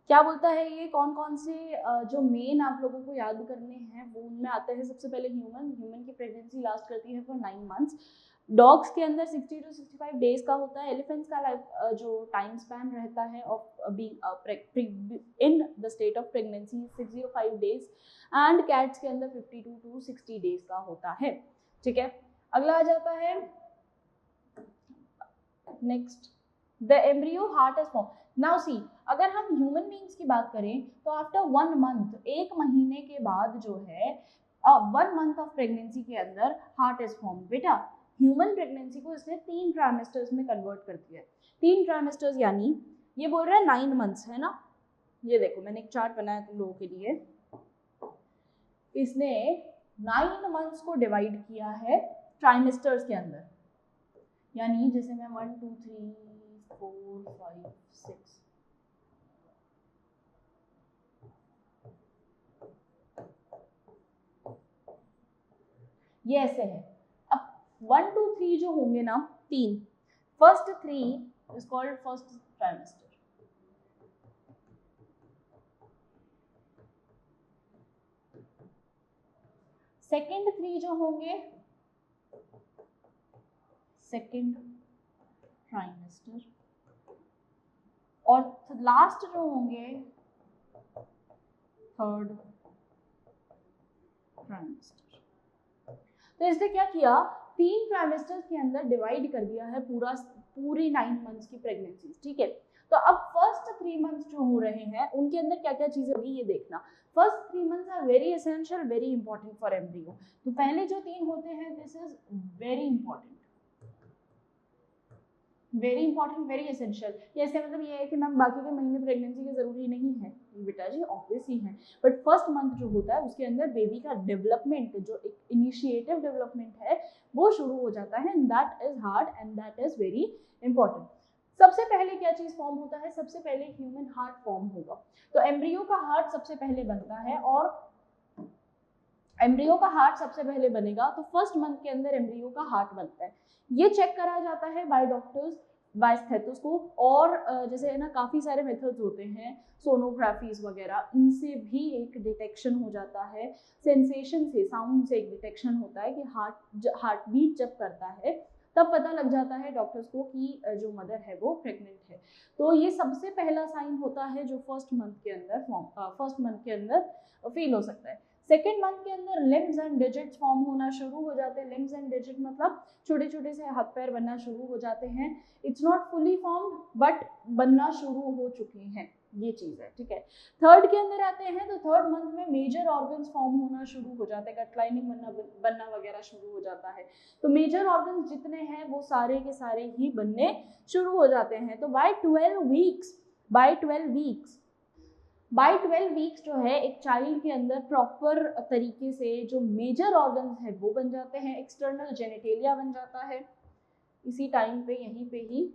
A: क्या बोलता है ये, कौन कौन से जो मेन आप लोगों को याद करने हैं वो उनमें आते हैं। सबसे पहले ह्यूमन की प्रेगनेंसी लास्ट करती है फॉर 9 मंथ्स। डॉग्स के अंदर 60 to 65 डेज का होता है। एलिफेंट्स का लाइफ जो टाइम स्पैन रहता है of being in the state of pregnancy 605 days and cats के अंदर 52 to 60 डेज का होता है। ठीक है, अगला आ जाता है next, the embryo heart is form. Now see, अगर हम ह्यूमन बींग्स की बात करें तो आफ्टर 1 मंथ, 1 महीने के बाद जो है 1 मंथ ऑफ प्रेगनेंसी के अंदर हार्ट इज फॉर्म। बेटा ह्यूमन प्रेगनेंसी को इसने 3 ट्राइमेस्टर्स में कन्वर्ट कर दिया है। 3 ट्राइमेस्टर्स यानी ये बोल रहा है 9 मंथ्स, है ना। ये देखो मैंने एक चार्ट बनाया तुम लोगों के लिए, इसने 9 मंथ्स को डिवाइड किया है ट्राइमेस्टर्स के अंदर, यानी जैसे मैं 1 2 3 4 5 6 ये ऐसे है। अब 1 2 3 जो होंगे ना, 3, first 3 is called first trimester. Second 3 जो होंगे सेकेंड ट्राइमेस्टर, और लास्ट जो होंगे थर्ड ट्राइमेस्टर। तो इसने क्या किया, 3 ट्राइमेस्टर्स के अंदर डिवाइड कर दिया है पूरी 9 मंथ्स की प्रेगनेंसी। ठीक है, तो अब फर्स्ट 3 मंथ्स जो हो रहे हैं उनके अंदर क्या क्या चीजें होगी ये देखना। First 3 months are very essential, very important for embryo. तो पहले जो 3 होते हैं, this is very important, very important, very essential. इसका मतलब ये है कि मैम बाकी के महीने प्रेगनेंसी के जरूरी नहीं है, बेटा जी ऑब्वियस ही है, बट फर्स्ट मंथ जो होता है उसके अंदर बेबी का डेवलपमेंट, जो एक इनिशिएटिव डेवलपमेंट है वो शुरू हो जाता है, and that is hard and that is very important. सबसे पहले क्या चीज फॉर्म होता है, सबसे पहले ह्यूमन हार्ट फॉर्म होगा। तो एम्ब्रियो का हार्ट सबसे पहले बनता है, और एम्ब्रियो का हार्ट सबसे पहले बनेगा तो फर्स्ट मंथ के अंदर एम्ब्रियो का हार्ट बनता है। ये चेक करा जाता है बाय डॉक्टर्स, बाय स्टेथोस्कोप, और जैसे है ना काफ़ी सारे मेथड्स होते हैं, सोनोग्राफीज वगैरह, इनसे भी एक डिटेक्शन हो जाता है। सेंसेशन से, साउंड से एक डिटेक्शन होता है कि हार्ट बीट जब करता है तब पता लग जाता है डॉक्टर्स को कि जो मदर है वो प्रेग्नेंट है। तो ये सबसे पहला साइन होता है जो फर्स्ट मंथ के अंदर फील हो सकता है। सेकेंड मंथ के अंदर लिम्स एंड डिजिट्स फॉर्म होना शुरू हो जाते हैं। लिम्स एंड डिजिट मतलब छोटे छोटे से हाथ पैर बनना शुरू हो जाते हैं। It's not fully form but बनना शुरू हो चुके हैं, ये चीज है। ठीक है, थर्ड के अंदर आते हैं तो थर्ड मंथ में मेजर ऑर्गन्स फॉर्म होना शुरू हो जाते हैं, गट लाइनिंग बनना वगैरह शुरू हो जाता है। तो मेजर ऑर्गन्स जितने हैं वो सारे के सारे ही बनने शुरू हो जाते हैं। तो बाय 12 वीक्स जो है एक चाइल्ड के अंदर प्रॉपर तरीके से जो मेजर ऑर्गन्स है वो बन जाते हैं। एक्सटर्नल जेनिटेलिया बन जाता है इसी टाइम पे, यहीं पे ही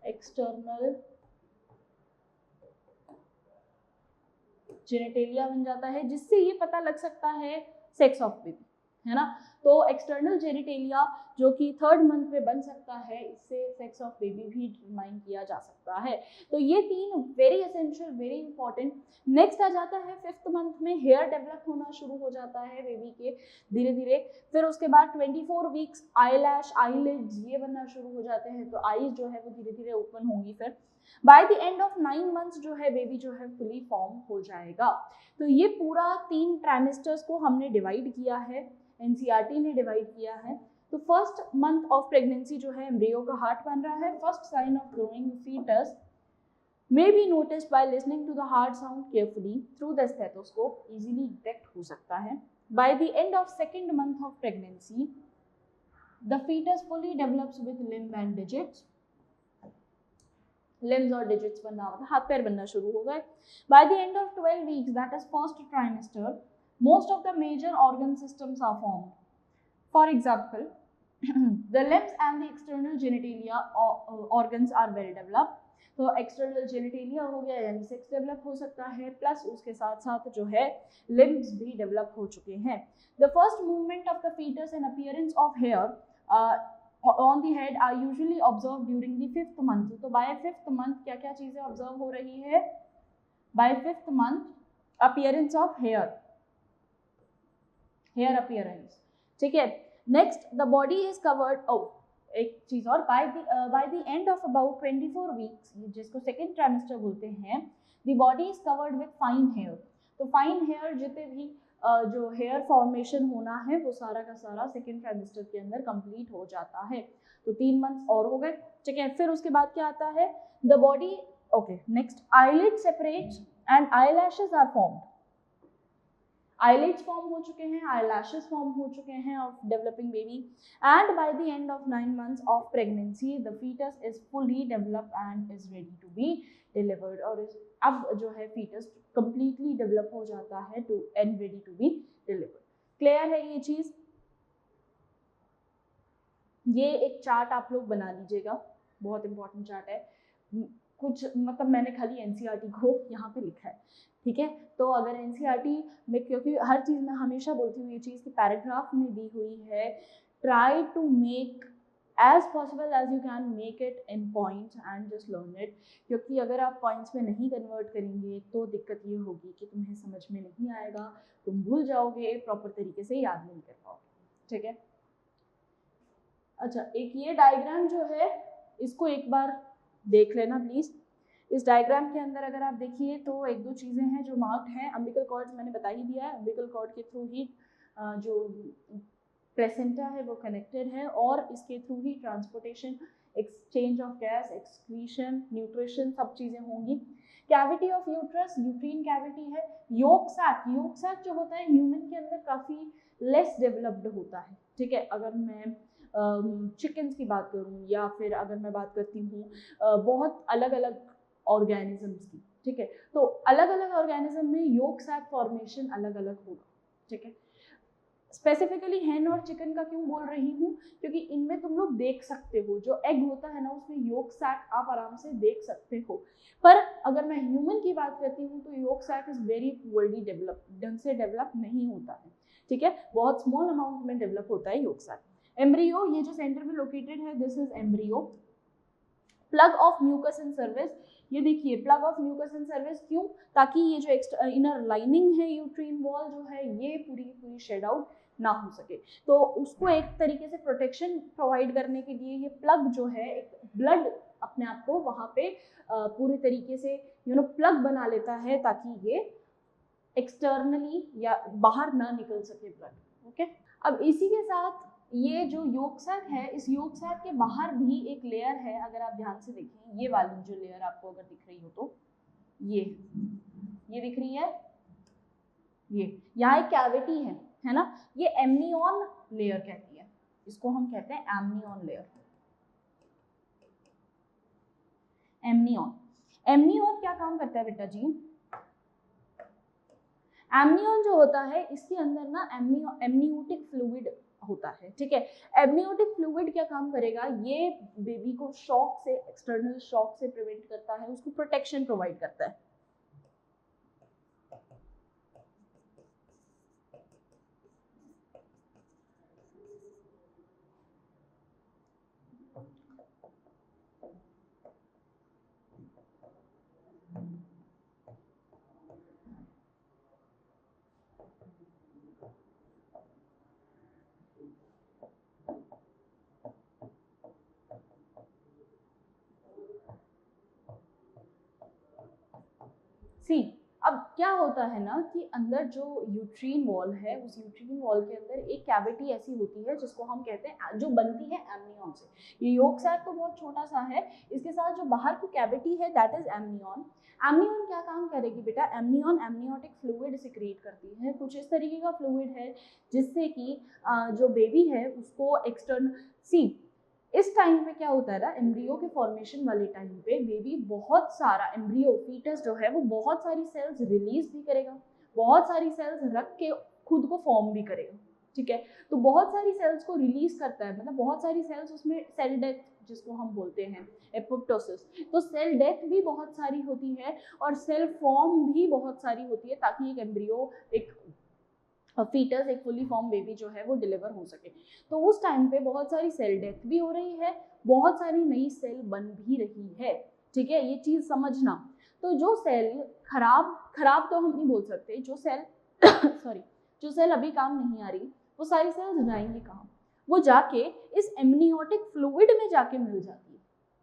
A: एक्सटर्नल जेनिटेलिया बन जाता है, जिससे ये पता लग सकता है सेक्स ऑफ बेबी, है ना। तो एक्सटर्नल जेनिटेलिया जो कि थर्ड मंथ में बन सकता है, इससे सेक्स ऑफ बेबी भी डिटरमाइन किया जा सकता है। तो ये 3 very essential, very important. Next आ जाता है फिफ्थ मंथ में हेयर डेवलप होना शुरू हो जाता है बेबी के धीरे धीरे। फिर उसके बाद 24 वीक्स आईलैश, आईलिड्स ये बनना शुरू हो जाते हैं, तो आईज जो है वो धीरे धीरे ओपन होंगी। फिर bye the end of 9 months जो है बेबी जो है फुली फॉर्म हो जाएगा। तो ये पूरा 3 ट्राइमेस्टर्स को हमने डिवाइड किया है, एनसीईआरटी ने डिवाइड किया है। तो फर्स्ट मंथ ऑफ प्रेगनेंसी जो है एम्ब्रियो का हार्ट बन रहा है। First sign of growing foetus may be noticed by listening to the heart sound carefully through the stethoscope, easily detect हो सकता है। By the end of second month of pregnancy, the fetus fully develops with limb and digits. Limbs और digits बनना होता है, हाथ पैर बनना शुरू हो गए। By the end of 12 weeks, that is first trimester, most of the major organ systems are formed. For example, the limbs and the external genitalia organs are well developed. तो एक्सटर्नल जेनिटेलिया हो गया यानी sex develop हो सकता है, plus उसके साथ साथ जो है लिम्ब्स भी डेवलप हो चुके हैं। The first movement of the foetus and appearance of hair on the head are usually observe during the 5th month. तो बाय 5th मंथ क्या क्या चीजें ऑब्जर्व हो रही है? By 5th month appearance of hair appearance, ठीक है। Next the body is covered, एक चीज और, by the end of about 24 weeks, जिसको सेकेंड ट्राइमेस्टर बोलते हैं, the body is covered with fine hair. तो फाइन हेयर जितने भी जो हेयर फॉर्मेशन होना है वो सारा का सारा सेकेंड ट्राइमेस्टर के अंदर कंप्लीट हो जाता है। तो 3 मंथ्स और हो गए, ठीक है। फिर उसके बाद क्या आता है? The body, okay, next eyelid separates and eyelashes are formed. eyelids form हो चुके हैं, eyelashes फॉर्म हो चुके हैं of developing baby, and by the end of 9 months of pregnancy the foetus is fully developed and is ready to be delivered. और अब जो है फीटस कंप्लीटली डेवलप हो जाता है to and ready to be delivered. Clear है ये चीज? ये एक चार्ट आप लोग बना लीजिएगा, बहुत इंपॉर्टेंट चार्ट है। कुछ मतलब मैंने खाली एनसीईआरटी को यहाँ पे लिखा है, ठीक है। तो अगर एनसीईआरटी में, क्योंकि हर चीज़ में हमेशा बोलती हूँ ये चीज़ कि पैराग्राफ में दी हुई है, try to make as possible as you can make it in points and just learn it. क्योंकि अगर आप पॉइंट्स में नहीं कन्वर्ट करेंगे तो दिक्कत ये होगी कि तुम्हें समझ में नहीं आएगा, तुम भूल जाओगे, प्रॉपर तरीके से याद नहीं कर पाओगे, ठीक है। अच्छा, एक ये डायग्राम जो है इसको एक बार देख लेना प्लीज। इस डायग्राम के अंदर अगर आप देखिए तो एक दो चीजें हैं जो मार्क्ड हैं। अम्बिकल कॉर्ड्स मैंने बता ही दिया है, अम्बिकल कॉर्ड के थ्रू ही जो प्लेसेंटा है वो कनेक्टेड है और इसके थ्रू ही transportation, exchange of gas, excretion, nutrition सब चीजें होंगी। Cavity of uterus, uterine cavity है। योक सैक, योक सैक जो होता है ह्यूमन के अंदर काफी लेस डेवलप्ड होता है, ठीक है। अगर मैं चिकन्स की बात करूँ या फिर अगर मैं बात करती हूँ बहुत अलग अलग ऑर्गेनिजम्स की, ठीक है, तो अलग अलग ऑर्गेनिज्म में योक सैक फॉर्मेशन अलग अलग होगा, ठीक है। स्पेसिफिकली हेन और चिकन का क्यों बोल रही हूँ? क्योंकि इनमें तुम लोग देख सकते हो जो एग होता है ना उसमें योक सैक आप आराम से देख सकते हो। पर अगर मैं ह्यूमन की बात करती हूँ तो yolk sac is very poorly develop, ढंग से डेवलप नहीं होता है, ठीक है। बहुत स्मॉल अमाउंट में डेवलप होता है योक सैक। एम्ब्रियो, ये जो सेंटर में लोकेटेड है, this is embryo. Plug of mucus in cervix, ये देखिए plug of mucus in cervix क्यों? ताकि ये जो इनर लाइनिंग है यूट्रीन वॉल जो है ये पूरी पूरी शेड आउट ना हो सके, तो उसको एक तरीके से प्रोटेक्शन प्रोवाइड करने के लिए ये प्लग जो है एक ब्लड अपने आप को वहां पे पूरी तरीके से प्लग बना लेता है ताकि ये एक्सटर्नली या बाहर ना निकल सके ब्लड, ओके। अब इसी के साथ ये जो योक सैक है, इस योक सैक के बाहर भी एक लेयर है, अगर आप ध्यान से देखें ये वाली जो लेयर आपको अगर दिख रही हो तो ये दिख रही है, ये यहाँ एक कैविटी है ना, ये एमनियन लेयर कहती है, इसको हम कहते हैं एमनियन लेयर। एमनियन क्या काम करता है बेटा जी? एमनियन जो होता है इसके अंदर ना एमनियोटिक फ्लूइड होता है, ठीक है। एमनियोटिक फ्लूइड क्या काम करेगा? ये बेबी को शॉक से, एक्सटर्नल शॉक से प्रिवेंट करता है, उसको प्रोटेक्शन प्रोवाइड करता है। अब क्या होता है ना कि अंदर जो यूट्रीन वॉल है उस यूट्रीन वॉल के अंदर एक कैविटी ऐसी होती है जिसको हम कहते हैं, जो बनती है एमनियन से। ये योक सैक तो बहुत छोटा सा है, इसके साथ जो बाहर की कैविटी है दैट इज एमनियन। एमनियन क्या काम करेगी बेटा? एमनियन एमनियोटिक फ्लूइड सिक्रीट करती है, कुछ इस तरीके का फ्लूइड है जिससे कि जो बेबी है उसको एक्सटर्नल इस टाइम पे क्या होता है ना, एम्ब्रियो के फॉर्मेशन वाले टाइम पे बेबी बहुत सारा एम्ब्रियो फीटस जो है वो बहुत सारी सेल्स रिलीज भी करेगा, बहुत सारी सेल्स रख के खुद को फॉर्म भी करेगा, ठीक है। तो बहुत सारी सेल्स को रिलीज करता है, मतलब बहुत सारी सेल्स उसमें सेल डेथ जिसको हम बोलते हैं एपोप्टोसिस, तो सेल डेथ भी बहुत सारी होती है और सेल फॉर्म भी बहुत सारी होती है ताकि एक एम्ब्रियो, एक फीटस, एक फुली फॉर्म बेबी जो है वो डिलीवर हो सके। तो उस टाइम पे बहुत सारी सेल डेथ भी हो रही है, बहुत सारी नई सेल बन भी रही है, ठीक है, ये चीज समझना। तो जो सेल खराब तो हम नहीं बोल सकते, जो सेल सॉरी जो सेल अभी काम नहीं आ रही वो सारी सेल्स जाएंगी कहाँ, वो जाके इस एमनियोटिक फ्लूइड में जाके मिल जाती है,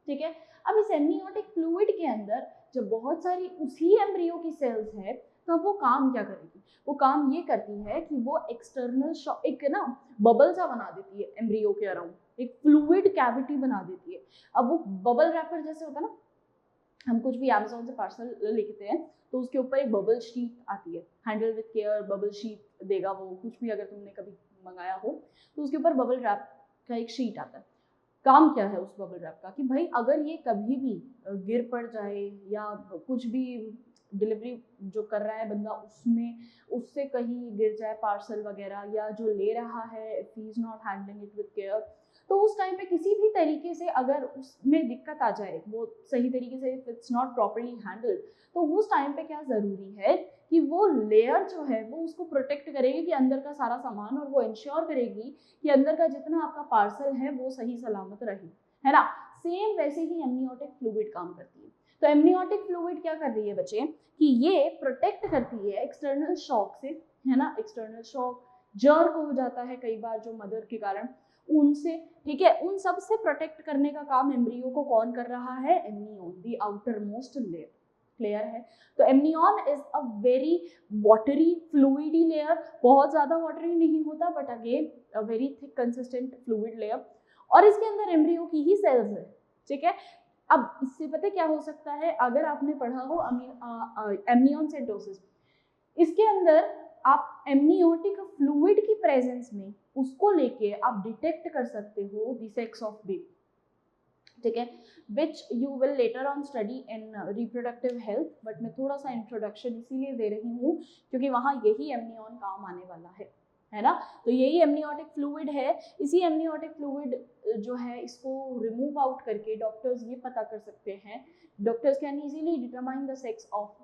A: ठीक है। अब इस एमनियोटिक फ्लूइड के अंदर जब बहुत सारी उसी एम्ब्रियो की सेल्स है तो अब वो काम क्या करेगी, वो काम ये करती है कि वो एक्सटर्नल शॉक, एक ना बबल सा बना देती है एम्ब्रियो के अराउंड, एक फ्लूइड कैविटी बना देती है। अब वो बबल रैपर जैसे होता है ना, हम कुछ भी अमेज़न से पार्सल लेते हैं तो उसके ऊपर एक बबल शीट आती है, handle with care bubble sheet देगा वो, कुछ भी अगर तुमने कभी मंगाया हो तो उसके ऊपर बबल रैप का एक शीट आता है। काम क्या है उस बबल रैप का कि भाई अगर ये कभी भी गिर पड़ जाए या कुछ भी डिलीवरी जो कर रहा है बंदा उसमें उससे कहीं गिर जाए पार्सल वगैरह, या जो ले रहा है if he is not handling it with care, तो उस टाइम पे किसी भी तरीके से अगर उसमें दिक्कत आ जाए, वो सही तरीके से if it's not properly handled, तो उस टाइम पे क्या जरूरी है कि वो लेयर जो है वो उसको प्रोटेक्ट करेगी कि अंदर का सारा सामान, और वो इंश्योर करेगी कि अंदर का जितना आपका पार्सल है वो सही सलामत रहे, है ना। सेम वैसे ही एमनियोटिक फ्लूइड काम करती है। तो एमनियोटिक फ्लूइड क्या कर रही है बच्चे कि ये प्रोटेक्ट करती है एक्सटर्नल शॉक से, है ना, एक्सटर्नल शॉक जर्क हो जाता है कई बार जो मदर के कारण, उनसे, ठीक है, उन सब से प्रोटेक्ट करने का काम एम्ब्रियो को कौन कर रहा है, amnion, the outermost layer, clear है। तो amnion is a very watery fluidy layer, बहुत ज्यादा वाटरी नहीं होता but again a very thick consistent fluid layer, और इसके अंदर एम्ब्रियो की ही सेल्स है, ठीक है। अब इससे पता क्या हो सकता है, अगर आपने पढ़ा हो एमनियोसेंटोसिस, इसके अंदर आप एमनियोटिक फ्लूइड की प्रेजेंस में उसको लेके आप डिटेक्ट कर सकते हो द सेक्स ऑफ बेबी, ठीक है, which you will later on study in reproductive health, but मैं थोड़ा सा इंट्रोडक्शन इसीलिए दे रही हूँ क्योंकि वहाँ यही एमनियन काम आने वाला है ना। तो यही एमनियोटिक फ्लूइड है, इसी एमनियोटिक फ्लूइड जो है इसको रिमूव आउट करके डॉक्टर्स ये पता कर सकते हैं, doctors can easily determine the sex of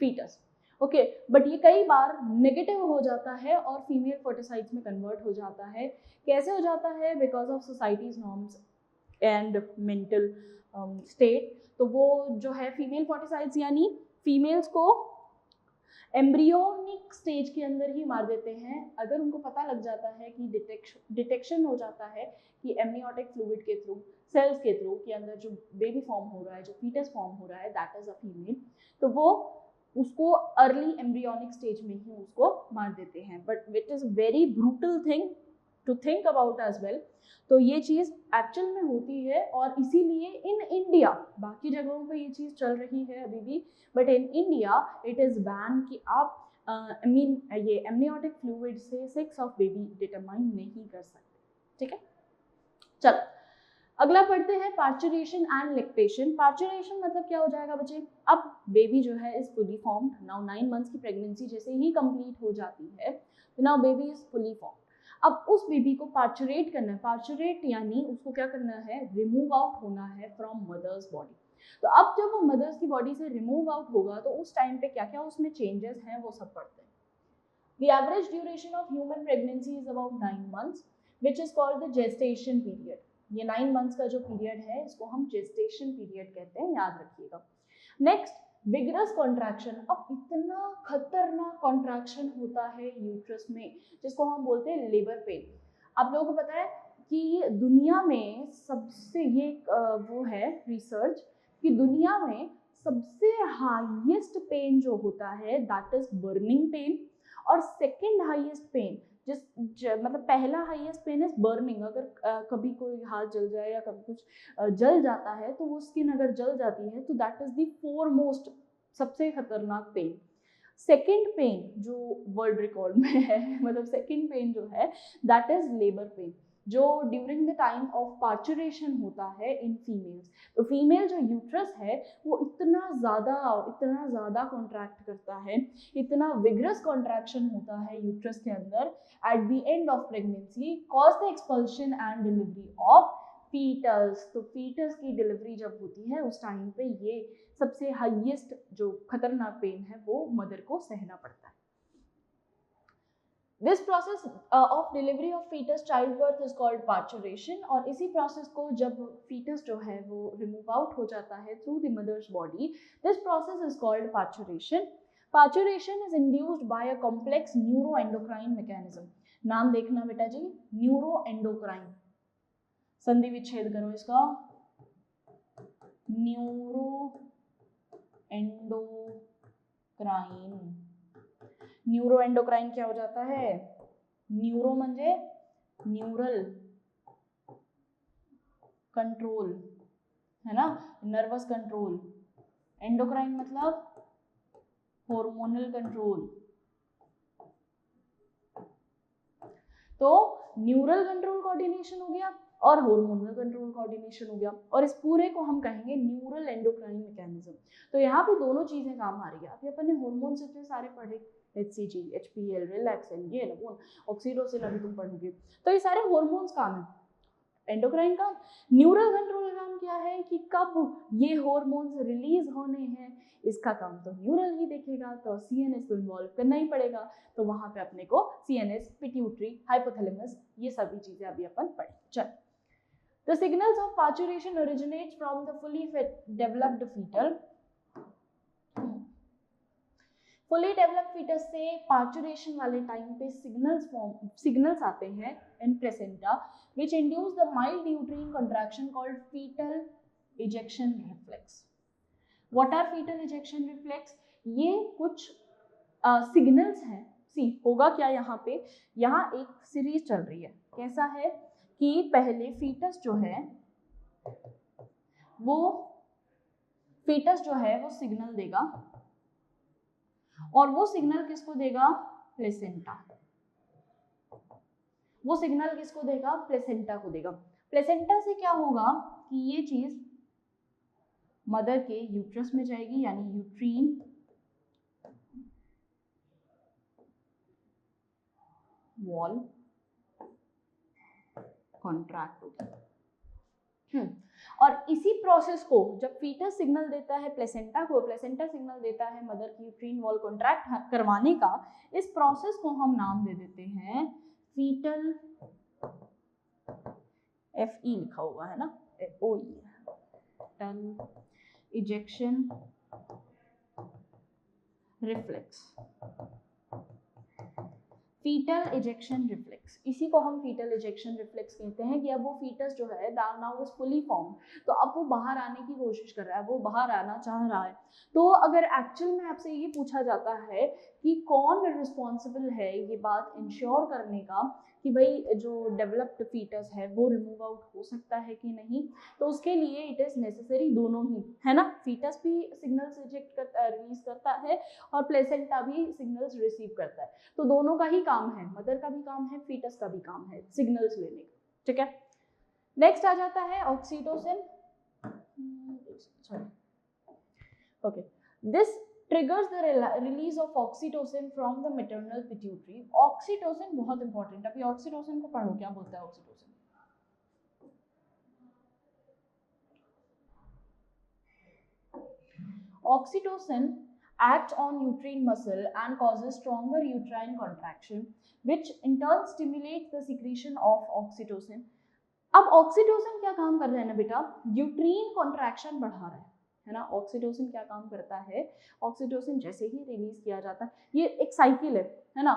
A: foetus, okay, but ये कई बार नेगेटिव हो जाता है और फीमेल फर्टिसाइड्स में कन्वर्ट हो जाता है। कैसे हो जाता है, because of societies norms and mental state. तो वो जो है फीमेल फर्टिसाइड्स यानी फीमेल्स को एम्ब्रियोनिक स्टेज के अंदर ही मार देते हैं, अगर उनको पता लग जाता है कि डिटेक्शन हो जाता है कि एमनियोटिक फ्लूइड के थ्रू, सेल्स के थ्रू के अंदर जो बेबी फॉर्म हो रहा है, जो फीटस फॉर्म हो रहा है, दैट इज अ फीमेल, तो वो उसको अर्ली एम्ब्रियोनिक स्टेज में ही उसको मार देते हैं, but which is very brutal thing to think about as well. तो ये चीज़ एक्चुअल में होती है और इसीलिए इन इंडिया, बाकी जगहों पे ये चीज़ चल रही है अभी भी, but in India it is ban कि आप ये एमनियोटिक फ्लूइड से सेक्स ऑफ बेबी डिटरमाइन नहीं कर सकते, ठीक है। चलो अगला पढ़ते हैं पार्चुरेशन एंड लैक्टेशन। पार्चुरेशन मतलब क्या हो जाएगा बच्चे, अब बेबी जो है is fully formed, now 9 months की प्रेगनेंसी जैसे ही कंप्लीट हो जाती है, now baby is fully formed. अब उस बेबी को पार्चुरेट करना है, पार्चुरेट यानी उसको क्या करना है, रिमूव आउट होना है फ्रॉम मदर्स बॉडी। तो अब जब वो मदर्स की बॉडी से रिमूव आउट होगा तो उस टाइम पे क्या क्या उसमें चेंजेस हैं वो सब पढ़ते हैं। The average duration of human pregnancy is about 9 months, which is called the gestation period. ये 9 मंथ्स का जो पीरियड है इसको हम जेस्टेशन पीरियड कहते हैं, याद रखिएगा। नेक्स्ट विगरस कॉन्ट्रैक्शन, अब इतना खतरनाक कॉन्ट्रैक्शन होता है यूट्रस में जिसको हम बोलते हैं लेबर पेन। आप लोगों को पता है कि दुनिया में सबसे ये वो है रिसर्च कि दुनिया में सबसे हाईएस्ट पेन जो होता है दैट इज बर्निंग पेन, और सेकेंड हाईएस्ट पेन मतलब पहला हाईएस्ट पेन इज बर्निंग, अगर कभी कोई हाथ जल जाए या कभी कुछ जल जाता है तो वो स्किन अगर जल जाती है तो दैट इज द फोरमोस्ट सबसे खतरनाक पेन। सेकेंड पेन जो वर्ल्ड रिकॉर्ड में है मतलब सेकेंड पेन जो है दैट इज लेबर पेन। जो during the time of parturition होता है इन फीमेल्स। तो फीमेल जो यूट्रस है वो इतना ज़्यादा कॉन्ट्रैक्ट करता है, इतना विग्रस कॉन्ट्रैक्शन होता है यूट्रस के अंदर at the end of pregnancy cause the expulsion and delivery of foetus. तो फीटस की डिलीवरी जब होती है उस टाइम पे ये सबसे हाईएस्ट जो खतरनाक पेन है वो मदर को सहना पड़ता है। This process of delivery of foetus childbirth is called parturition. और इसी प्रोसेस को जब फीटस जो है वो रिमूव आउट हो जाता है through the mother's body, this process is called parturition. Parturition is induced by a complex neuroendocrine mechanism. नाम देखना बेटा जी, न्यूरोएंडोक्राइन, संधि विच्छेद करो इसका, न्यूरोएंडोक्राइन। न्यूरोएंडोक्राइन क्या हो जाता है? न्यूरो म्हणजे न्यूरल कंट्रोल है ना, नर्वस कंट्रोल। एंडोक्राइन मतलब हार्मोनल कंट्रोल। तो न्यूरल कंट्रोल कोऑर्डिनेशन हो गया और हार्मोनल कंट्रोल कोऑर्डिनेशन हो गया, और इस पूरे को हम कहेंगे न्यूरल एंडोक्राइन मैकेनिज्म। तो यहाँ पे दोनों चीजें काम आ रही है। अभी अपन ने हार्मोन्स इतने सारे पढ़े, HCG, HPL, रिलैक्सिन, ये लगून, ऑक्सीटोसिन अभी तुम पढ़ोगे, तो ये सारे हार्मोन्स काम है। एंडोक्राइन का न्यूरल कंट्रोल काम क्या है कि कब ये हार्मोन्स रिलीज होने हैं, इसका काम तो न्यूरल ही देखेगा। तो CNS को इन्वॉल्व करना ही पड़ेगा, तो वहां पे अपने को CNS, पिट्यूटरी, हाइपोथैलेमस, ये सभी चीजें अभी अपन पढ़े। चल, the signals of parturition originates from the fully developed foetal. Fully developed foetus से पार्चुरेशन वाले टाइम पे सिग्नल्स आते हैं in placenta which induce the mild uterine contraction called fetal ejection reflex. What are fetal ejection reflex? ये कुछ signals हैं। सी होगा क्या यहाँ पे, यहाँ एक सीरीज चल रही है। कैसा है कि पहले फीटस जो है वो सिग्नल देगा, और वो सिग्नल किसको देगा? प्लेसेंटा। वो सिग्नल किसको देगा? प्लेसेंटा को देगा। प्लेसेंटा से क्या होगा कि ये चीज मदर के यूट्रस में जाएगी, यानी यूट्रीन वॉल कॉन्ट्रैक्ट होगी। और इसी प्रोसेस को जब फीटस सिग्नल देता है प्लेसेंटा को, प्लेसेंटा सिग्नल देता है मदर की यूट्रीन वॉल कॉन्ट्रैक्ट करवाने का, इस प्रोसेस को हम नाम दे देते हैं फीटल, FE लिखा हुआ है ना, OE, foetal ejection reflex. Foetal ejection reflex, इसी को हम फीटल इजेक्शन रिफ्लेक्स कहते हैं कि अब वो फीटस जो है नाउ इज फुली फॉर्म, तो अब वो बाहर आने की कोशिश कर रहा है, वो बाहर आना चाह रहा है। तो अगर एक्चुअल में आपसे ये पूछा जाता है कि कौन रिस्पॉन्सिबल है ये बात इंश्योर करने का कि भाई जो डेवलप्ड फीटस है वो रिमूव आउट हो सकता है कि नहीं, तो उसके लिए इट इज नेसेसरी दोनों ही, है ना। फीटस भी सिग्नल्स रिलीज करता है और प्लेसेंटा भी सिग्नल्स रिसीव करता है, तो दोनों का ही काम है, मदर का भी काम है, फीटस का भी काम है सिग्नल्स लेने का, ठीक है। नेक्स्ट आ जाता है oxytocin. Okay, this triggers the release of oxytocin from the maternal pituitary. Oxytocin बहुत इंपॉर्टेंट है। अभी ऑक्सीटोसिन को पढ़ो, क्या बोलता है oxytocin? Oxytocin acts on uterine muscle and causes stronger uterine contraction, which in turn stimulates the secretion of oxytocin. अब oxytocin क्या काम कर रहा है ना बेटा? यूट्रीन कॉन्ट्रैक्शन बढ़ा रहा है ना। ऑक्सीटोसिन क्या काम करता है? ऑक्सीटोसिन जैसे ही रिलीज किया जाता है, ये एक साइकिल है ना,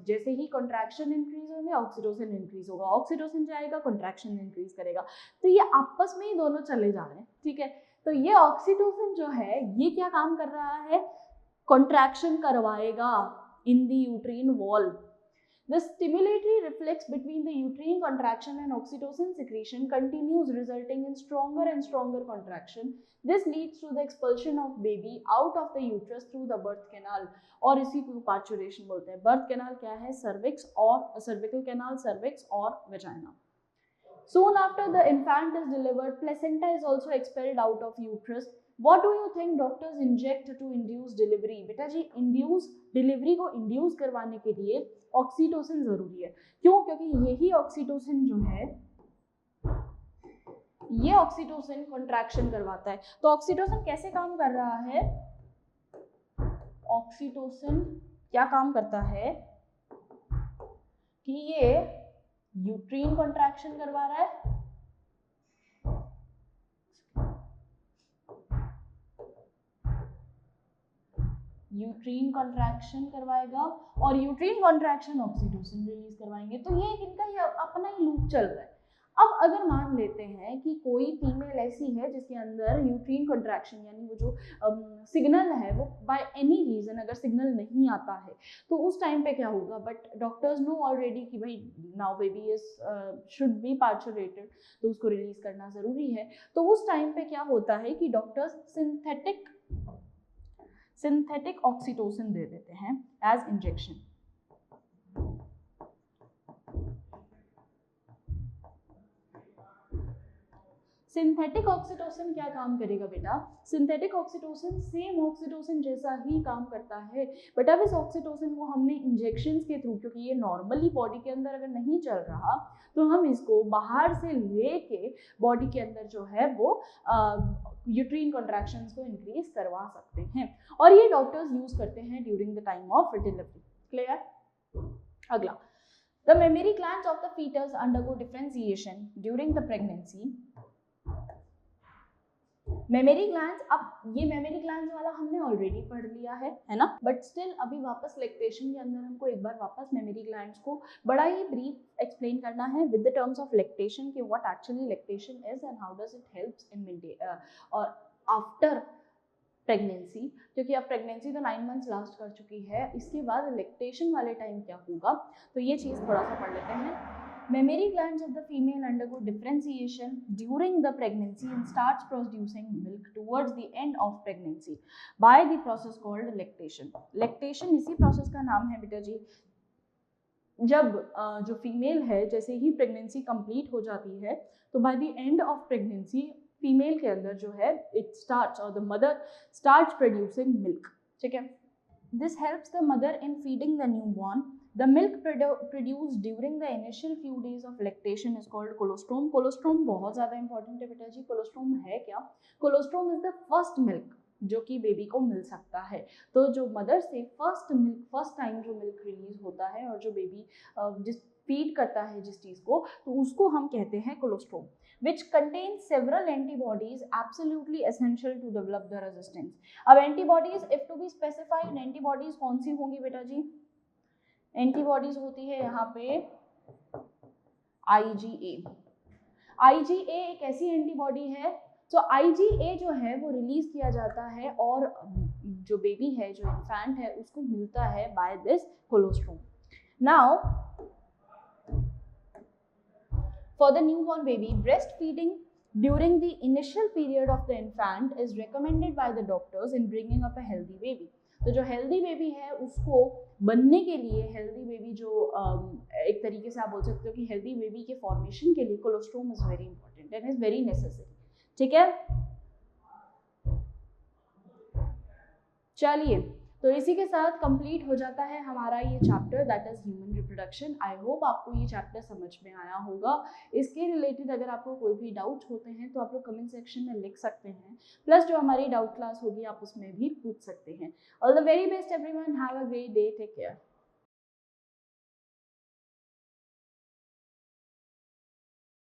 A: जैसे ही कॉन्ट्रैक्शन इंक्रीज होंगे ऑक्सीटोसिन इंक्रीज होगा, ऑक्सीटोसिन जाएगा कॉन्ट्रैक्शन इंक्रीज करेगा, तो ये आपस में ही दोनों चले जा रहे हैं, ठीक है। तो ये ऑक्सीटोसिन जो है ये क्या काम कर रहा है? कॉन्ट्रैक्शन करवाएगा in the uterine wall. The stimulatory reflex between the uterine contraction and oxytocin secretion continues, resulting in stronger and stronger contraction. This leads to the expulsion of baby out of the uterus through the birth canal. और इसी को parturition बोलते हैं। Birth canal क्या है? Cervix और cervical canal, cervix और vagina. Soon after the infant is delivered, placenta is also expelled out of uterus. What do you think doctors inject to induce delivery? बेटा जी इंड्यूस डिलीवरी को induce करवाने के लिए oxytocin जरूरी है। क्यों? क्योंकि यही ऑक्सीटोसिन जो है, ये ऑक्सीटोसिन कॉन्ट्रैक्शन करवाता है। तो ऑक्सीटोसिन कैसे काम कर रहा है? ऑक्सीटोसिन क्या काम करता है कि ये यूट्रीन कॉन्ट्रैक्शन करवा रहा है, यूट्रीन कॉन्ट्रैक्शन करवाएगा और यूट्रीन कॉन्ट्रैक्शन ऑक्सीटोसिन रिलीज करवाएंगे। तो ये इनका ही अपना ही लूप चल रहा है। अब अगर मान लेते हैं कि कोई फीमेल ऐसी है जिसके अंदर यूट्रीन कॉन्ट्रैक्शन यानी वो जो सिग्नल है वो बाय एनी रीजन अगर सिग्नल नहीं आता है तो उस टाइम पे क्या होगा? बट डॉक्टर्स नो ऑलरेडी कि भाई now baby is should be parturated, तो उसको रिलीज करना जरूरी है। तो उस टाइम पे क्या होता है कि डॉक्टर्स सिंथेटिक ऑक्सीटोसिन दे देते हैं एज इंजेक्शन। सिंथेटिक ऑक्सीटोसिन क्या काम करेगा बेटा? सिंथेटिक ऑक्सीटोसिन सेम ऑक्सीटोसिन जैसा ही काम करता है, बट अब इस ऑक्सीटोसिन को हमने इंजेक्शंस के थ्रू, क्योंकि ये नॉर्मली बॉडी के अंदर अगर नहीं चल रहा तो हम इसको बाहर से लेके बॉडी के अंदर जो है वो यूट्रीन कॉन्ट्रैक्शंस को इंक्रीज करवा सकते हैं और ये डॉक्टर्स यूज करते हैं during the time of delivery. Clear? अगला, the mammary glands of the foetus undergo differentiation during the pregnancy. Mammary glands, अब ये मेमरी ग्लैंड्स वाला हमने ऑलरेडी पढ़ लिया है ना, बट स्टिल अभी वापस लैक्टेशन के अंदर हमको एक बार वापस मेमरी ग्लैंड्स को बड़ा ही ब्रीफ एक्सप्लेन करना है with the terms of lactation कि what actually lactation is and how does it helps in और आफ्टर प्रेगनेंसी, क्योंकि अब प्रेगनेंसी तो 9 मंथ्स लास्ट कर चुकी है, इसके बाद लैक्टेशन वाले टाइम क्या होगा, तो ये चीज़ थोड़ा सा पढ़ लेते हैं। Mammary glands of the female undergo differentiation during the pregnancy and starts producing milk towards the end of pregnancy by the process called lactation. Lactation इसी प्रोसेस का नाम है बेटा जी। जब जो फीमेल है जैसे ही प्रेगनेंसी कंप्लीट हो जाती है तो bye the end of pregnancy female के अंदर जो है इट स्टार्ट्स और the mother starts producing milk. ठीक है, this helps the mother in feeding the newborn. The milk produced during the initial few days of lactation is called colostrum. Colostrum बहुत ज़्यादा important है बेटा जी। colostrum है क्या? colostrum is the first milk जो कि बेबी को मिल सकता है। तो जो मदर से फर्स्ट टाइम जो मिल्क रिलीज होता है और जो बेबी जिस फीड करता है जिस चीज़ को, तो उसको हम कहते हैं colostrum, which contains several antibodies absolutely essential to develop the resistance. अब antibodies if to be specified, antibodies कौन सी होंगी बेटा जी? एंटीबॉडीज होती है यहाँ पे IgA। IgA एक ऐसी एंटीबॉडी है, तो IgA जो है वो रिलीज किया जाता है और जो बेबी है, जो इन्फेंट है, उसको मिलता है by this colostrum. Now for the newborn baby, breast feeding during the initial period of the infant is recommended by the doctors in bringing up a healthy baby. तो जो हेल्दी बेबी है उसको बनने के लिए, हेल्दी बेबी जो एक तरीके से आप बोल सकते हो कि हेल्दी बेबी के फॉर्मेशन के लिए colostrum is very important and is very necessary. ठीक है, चलिए, तो इसी के साथ कंप्लीट हो जाता है हमारा ये chapter that is human reproduction. I hope आपको ये चैप्टर समझ में आया होगा। इसके रिलेटेड अगर आपको कोई भी डाउट होते हैं तो आप लोग कमेंट सेक्शन में लिख सकते हैं, प्लस जो हमारी डाउट क्लास होगी आप उसमें भी पूछ सकते हैं। All the very best everyone, have a great day, take care.